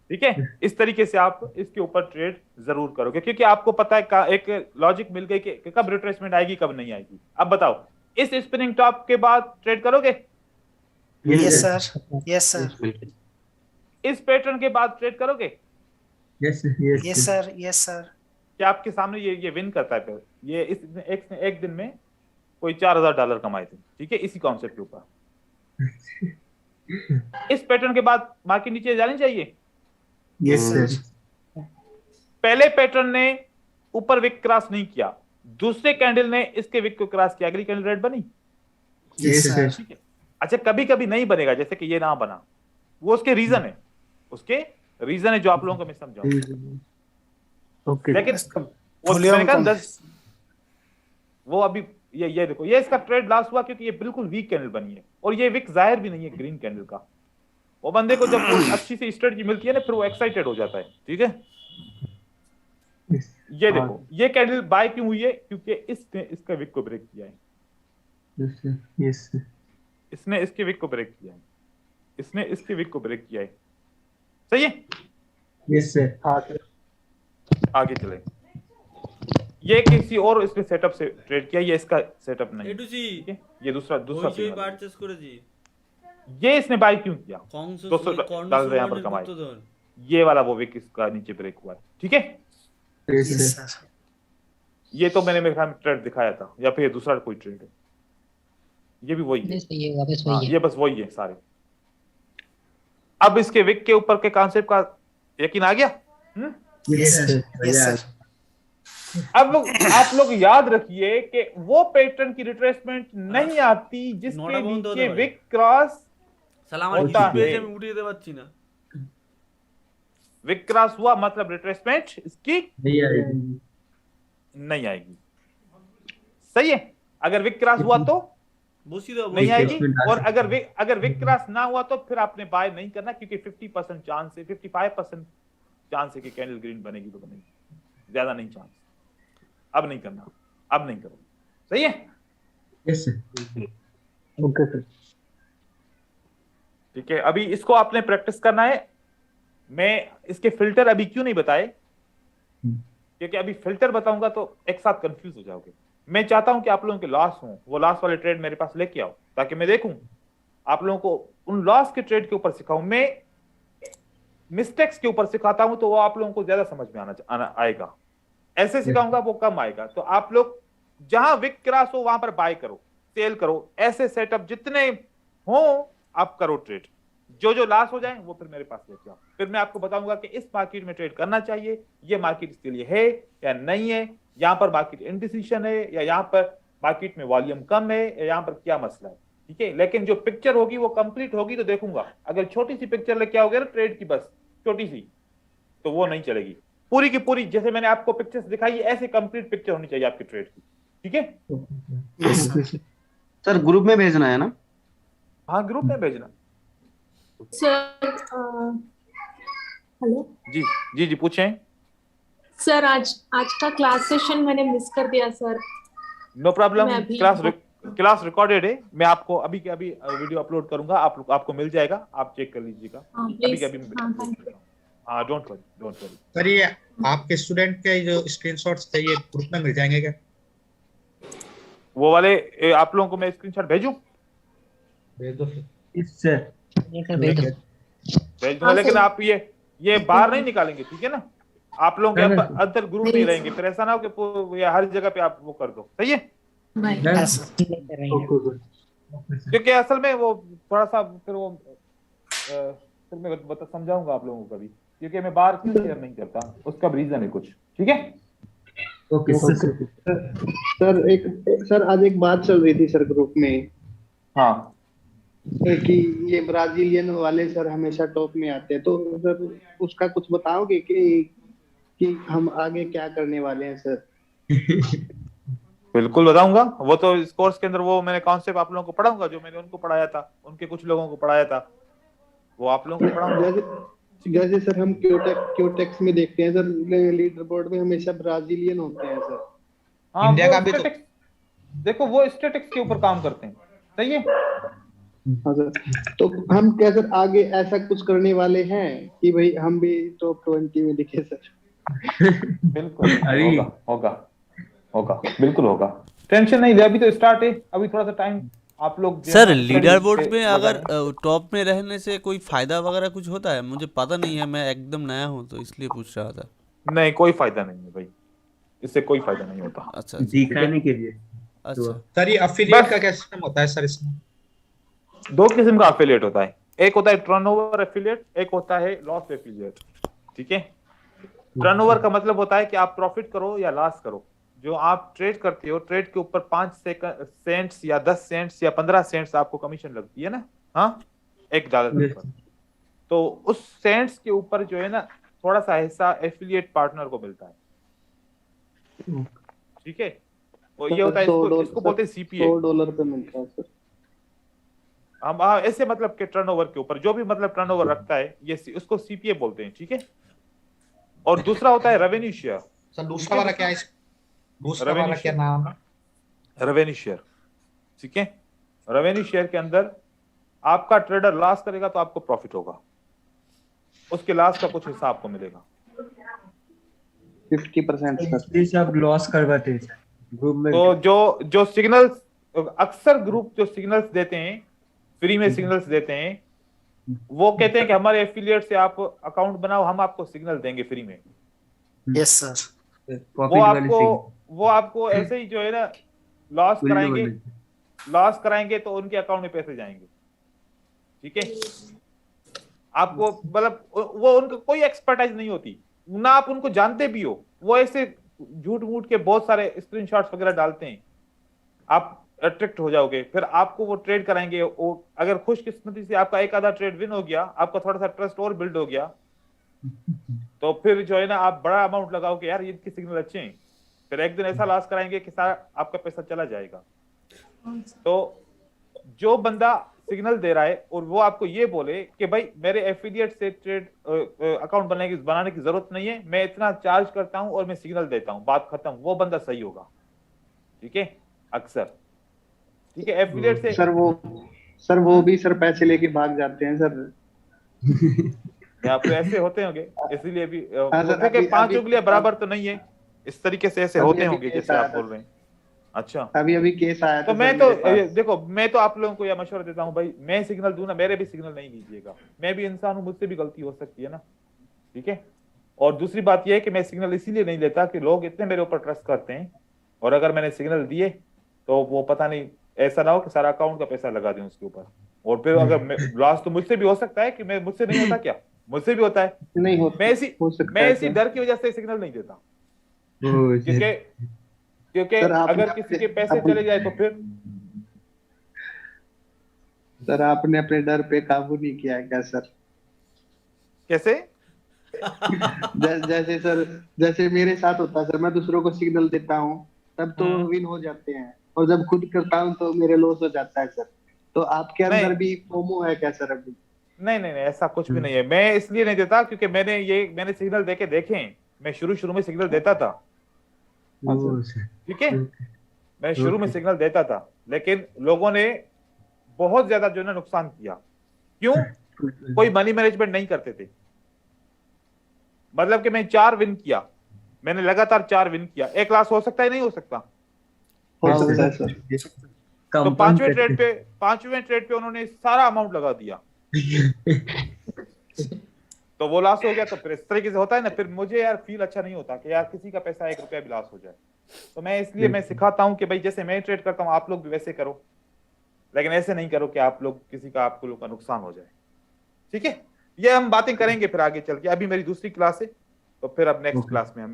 ठीक है? इस तरीके से आप इसके ऊपर ट्रेड जरूर करोगे, क्योंकि आपको पता है एक लॉजिक मिल गई कि कब रिट्रेसमेंट आएगी कब नहीं आएगी। अब बताओ, इस स्पिनिंग टॉप के बाद ट्रेड करोगे? यस सर, यस सर, इस पैटर्न के बाद ट्रेड करोगे? Yes yes sir, yes sir, क्या आपके सामने ये विन करता है? फिर ये एक दिन में कोई $4000 कमाए थे, ठीक है, इसी कॉन्सेप्ट के ऊपर। इस पैटर्न के बाद मार्केट नीचे जानी चाहिए। यस सर पहले पैटर्न ने ऊपर विक क्रॉस नहीं किया, दूसरे कैंडल ने इसके विक को क्रॉस किया, अगली कैंडल रेड बनी, यस सर, ठीक है? अच्छा, कभी कभी नहीं बनेगा, जैसे कि ये ना बना, वो उसके रीजन है, उसके रीजन है जो आप लोगों को मैं समझाऊंगा। ओके लेकिन वो वॉल्यूम मैंने कहा कम। 10 वो अभी ये देखो, ये इसका ट्रेड लॉस हुआ क्योंकि ये बिल्कुल वीक कैंडल बनी है, और ये विक जाहिर भी नहीं है ग्रीन कैंडल का। वो बंदे को जब कोई अच्छी सी स्ट्रेटजी मिलती है ना, फिर वो एक्साइटेड हो जाता है, ठीक है? ये देखो, ये कैंडल बाय क्यों हुई है? क्योंकि इसने इसका विक को ब्रेक किया है, यस सर इसने इसके विक को ब्रेक किया है, इसने इसके विक को ब्रेक किया है, सही है? यस सर हाँ सर आगे चले। ये किसी और इसने सेटअप से ट्रेड किया, ये इसका सेटअप नहीं है, এটুসি ठीक है? ये दूसरा ওই वाला। পারচেজ করেছি ये इसने बाय क्यों किया? কংস 200 यहाँ पर कमाए, গুপ্তধন ये वाला वो विक इसका नीचे ब्रेक हुआ है, ठीक है? यस यस सर सर, ये तो मैंने मेरे ख्याल में ट्रेड दिखाया था, या फिर ये दूसरा कोई ट्रेड है? ये भी वही है, सही है, वापस हाँ, वही है। ये बस वही है सारे। अब इसके विक के ऊपर के कॉन्सेप्ट का यकीन आ गया? यस सर, यस सर, अब आप लोग याद रखिए कि वो पैटर्न की रिट्रेसमेंट नहीं आती जिसके नोड़ा बंद होने नीचे वाले। विक क्रॉस শালা আমার होता কিছু পেয়েছে है। আমি উঠিয়ে দিতে পারছি না विक क्रॉस हुआ मतलब रिट्रेसमेंट इसकी नहीं आएगी नहीं आएगी, सही है? अगर विक क्रॉस हुआ तो বসিয়ে দাও नहीं বসিয়ে आएगी, দাও। और अगर विक क्रॉस ना हुआ तो फिर आपने बाय नहीं करना, क्योंकि 50% चांस है, 55% चांस है कि कैंडल ग्रीन बनेगी तो बनेगी, ज्यादा नहीं चांस। अब नहीं करना, अब नहीं करो, सही है? यस सर ओके सर ठीक है, अभी इसको आपने प्रैक्टिस करना है। मैं इसके फिल्टर अभी क्यों नहीं बताए, क्योंकि अभी फिल्टर बताऊंगा तो एक साथ कंफ्यूज हो जाओगे। मैं चाहता हूं कि आप लोगों के लॉस हो, वो लॉस वाले ट्रेड मेरे पास लेके आओ, ताकि मैं देखूं आप लोगों को उन लॉस के ट्रेड के ऊपर सिखाऊं। मैं मिस्टेक्स के ऊपर सिखाता हूं तो वो आप लोगों को ज्यादा समझ में आएगा, ऐसे सिखाऊंगा वो कम आएगा। तो आप लोग जहां विक क्रॉस हो वहां पर बाय करो, सेल करो, ऐसे सेटअप जितने हो आप करो ट्रेड। जो लॉस हो जाए वो फिर मेरे पास लेके आओ, फिर मैं आपको बताऊंगा कि इस मार्केट में ट्रेड करना चाहिए, ये मार्केट इसके लिए है या नहीं है, यहाँ पर मार्केट इनडिसीजन है या यहाँ पर मार्केट में वॉल्यूम कम है, या यहाँ पर क्या मसला है, ठीक है? लेकिन जो पिक्चर होगी वो कंप्लीट होगी तो देखूंगा। अगर छोटी सी पिक्चर लेके आओगे ना ट्रेड की, बस छोटी सी, तो वो नहीं चलेगी। पूरी की पूरी जैसे मैंने आपको पिक्चर्स दिखाई ऐसे कंप्लीट पिक्चर होनी चाहिए आपकी ट्रेड की, ठीक है? सर ग्रुप में भेजना है ना? हाँ, ग्रुप में भेजना। सर हेलो जी जी जी पूछें। सर, आज का क्लास सेशन मैंने मिस कर दिया सर। नो प्रॉब्लम, मैं अभी- क्लास रिकॉर्डेड है, मैं आपको अभी के अभी वीडियो अपलोड करूंगा, आपको मिल जाएगा, आप चेक कर लीजिएगा। हाँ, अभी प्लीज। के अभी हाँ, थैंक यू। हाँ, डोंट वरी। सर ये आपके स्टूडेंट के जो स्क्रीनशॉट्स थे ये ग्रुप में मिल जाएंगे क्या? वो वाले आप लोगों को मैं स्क्रीनशॉट भेजूं? भेज दो सर। यस सर भेज दूंगा, लेकिन आप ये बाहर नहीं निकालेंगे, ठीक है ना? आप लोगों के अंदर ग्रुप नहीं रहेंगे, फिर ऐसा ना हो कि या हर जगह पे आप वो कर दो, सही है? क्योंकि असल में वो थोड़ा सा फिर वो फिर मैं समझाऊंगा आप लोगों को कभी, क्योंकि मैं बार क्यों शेयर नहीं करता, उसका रीजन है कुछ, ठीक है? ओके सर आज एक बात चल रही थी सर ग्रुप में, हाँ, कि ये ब्राजीलियन वाले सर हमेशा टॉप में आते हैं, तो सर उसका कुछ बताओगे कि हम आगे क्या करने वाले हैं सर? बिल्कुल बताऊंगा, वो तो इस कोर्स के अंदर वो मैंने कॉन्सेप्ट आप लोगों को पढ़ाऊंगा, जो मैंने उनको पढ़ाया था, उनके कुछ लोगों को पढ़ाया था, वो आप लोगों को पढ़ाऊंगा। जैसे सर हम क्योटेक्स में देखते हैं सर, लीडर बोर्ड में हमेशा ब्राजीलियन होते हैं सर। हाँ, इंडिया का भी तो देखो, वो स्टैटिक्स के ऊपर काम करते हैं, सही है? हाँ सर, तो हम क्या सर आगे ऐसा कुछ करने वाले हैं कि भाई हम भी टॉप 20 में दिखे सर? बिल्कुल होगा, बिल्कुल होगा, टेंशन नहीं ले, अभी तो स्टार्ट है, अभी थोड़ा सा टाइम आप लोग। सर लीडर बोर्ड में अगर टॉप में रहने से कोई फायदा वगैरह कुछ होता है? मुझे पता नहीं है, मैं एकदम नया हूँ तो इसलिए पूछ रहा था। नहीं, कोई फायदा नहीं है भाई, इससे कोई फायदा नहीं होता। अच्छा, दिखाने के लिए। अच्छा सर, ये अफिलिएट का क्या सिस्टम होता है सर इसमें? दो किस्म का एफिलिएट होता है, एक होता है टर्नओवर एफिलिएट, एक होता है लॉस एफिलिएट, ठीक है? टर्नओवर का मतलब होता है कि आप प्रॉफिट करो या लॉस करो, जो आप ट्रेड करते हो, ट्रेड के ऊपर 5 सेंट्स या 10 सेंट्स या 15 सेंट्स आपको कमीशन लगती है ना, हाँ, $1 के ऊपर, तो उस सेंट्स के ऊपर जो है ना थोड़ा सा हिस्सा एफिलिएट पार्टनर को मिलता है, ठीक है? वो ये होता है, इसको बोलते हैं सीपीए। $100 पे मिलता है सर। हम ऐसे मतलब के टर्नओवर के ऊपर जो भी मतलब टर्नओवर रखता है, ये उसको सीपीए बोलते हैं, ठीक है? और दूसरा होता है रेवेन्यू शेयर। सर दूसरा वाला क्या है? दूसरा वाला क्या नाम है? रेवेन्यू शेयर, ठीक है? रेवेन्यू शेयर के अंदर आपका ट्रेडर लॉस करेगा तो आपको प्रॉफिट होगा, उसके लॉस का कुछ हिस्सा आपको मिलेगा। 50% सब लॉस करवाते हैं ग्रुप में। तो जो सिग्नल्स, अक्सर ग्रुप जो सिग्नल्स देते हैं, फ्री में सिग्नल्स देते हैं, वो कहते हैं कि हमारे एफिलिएट से आप अकाउंट बनाओ, हम आपको सिग्नल देंगे फ्री में। Yes sir. वो आपको ऐसे ही जो है ना लॉस कराएंगे तो उनके अकाउंट में पैसे जाएंगे, ठीक है? आपको मतलब वो उनको कोई एक्सपर्टाइज नहीं होती ना, आप उनको जानते भी हो, वो ऐसे झूठ मूठ के बहुत सारे स्क्रीनशॉट्स वगैरह डालते हैं, आप अट्रैक्ट हो जाओगे, फिर आपको वो ट्रेड कराएंगे। वो अगर खुशकिस्मती से आपका एक आधा ट्रेड विन हो गया, आपका थोड़ा सा ट्रस्ट और बिल्ड हो गया, तो फिर जो है ना आप बड़ा अमाउंट लगाओगे, यार इनके सिग्नल अच्छे हैं, फिर एक दिन ऐसा लॉस कराएंगे कि सारा आपका पैसा चला जाएगा। तो जो बंदा सिग्नल दे रहा है और वो आपको ये बोले कि भाई मेरे एफिलिएट से ट्रेड अकाउंट बनाने की जरूरत नहीं है, मैं इतना चार्ज करता हूं और मैं सिग्नल देता हूं, बात खत्म, वो बंदा सही होगा, ठीक है? अक्सर, ठीक है? एफिलिएट से सर वो भी सर पैसे लेके भाग जाते हैं सर। यहाँ पे ऐसे होते होंगे, इसीलिए भी 5 उंगलियां बराबर तो नहीं है, इस तरीके से ऐसे होते होंगे जैसे आप बोल रहे हैं। अच्छा, अभी केस आया तो मैं तो देखो, मैं तो आप लोगों को यह मशवरा देता हूं भाई, मैं सिग्नल दूं ना, मेरे भी सिग्नल नहीं लीजिएगा, मैं भी इंसान हूं, मुझसे भी गलती हो सकती है ना, ठीक है? और दूसरी बात यह है कि मैं सिग्नल इसीलिए नहीं लेता कि लोग इतने मेरे ऊपर ट्रस्ट करते हैं, और अगर मैंने सिग्नल दिए तो वो पता नहीं ऐसा ना हो कि सारा अकाउंट का पैसा लगा दें उसके ऊपर, और फिर अगर लॉस तो मुझसे भी हो सकता है कि मुझसे नहीं होता क्या? मुझसे भी होता है, नहीं हो, मैं इसी डर की वजह से सिग्नल नहीं देता, क्योंकि अगर किसी के पैसे चले जाए तो फिर। सर आपने अपने डर पे काबू नहीं किया है क्या सर? कैसे? जैसे सर, जैसे मेरे साथ होता है सर, मैं दूसरों को सिग्नल देता हूँ तब तो विन हो जाते हैं, और जब खुद करता हूँ तो मेरे लॉस हो जाता है सर। तो आपके अंदर भी फोमो है क्या सर अभी? नहीं, ऐसा कुछ भी नहीं है। मैं इसलिए नहीं देता क्योंकि मैंने सिग्नल देके देखे, मैं शुरू में सिग्नल देता था, ठीक है? मैं शुरू में सिग्नल देता था, लेकिन लोगों ने बहुत ज्यादा जो है नुकसान किया। क्यों? कोई मनी मैनेजमेंट नहीं करते थे। मतलब कि मैं 4 विन किया, मैंने लगातार 4 विन किया, 1 लाख हो सकता है, नहीं हो सकता? हो सकता है सर। तो 5वें ट्रेड पे उन्होंने सारा अमाउंट लगा दिया। तो वो लॉस हो गया। तो फिर इस तरीके से होता है ना, फिर मुझे यार फील अच्छा नहीं होता कि यार किसी का पैसा 1 रुपया भी लॉस हो जाए। तो मैं इसलिए मैं सिखाता हूँ कि भाई जैसे मैं ट्रेड करता हूँ आप लोग भी वैसे करो, लेकिन ऐसे नहीं करो कि आप लोग किसी का आपको लोग का नुकसान हो जाए। ठीक है, ये हम बातें करेंगे फिर आगे चल के। अभी मेरी दूसरी क्लास है, तो फिर अब नेक्स्ट क्लास में हम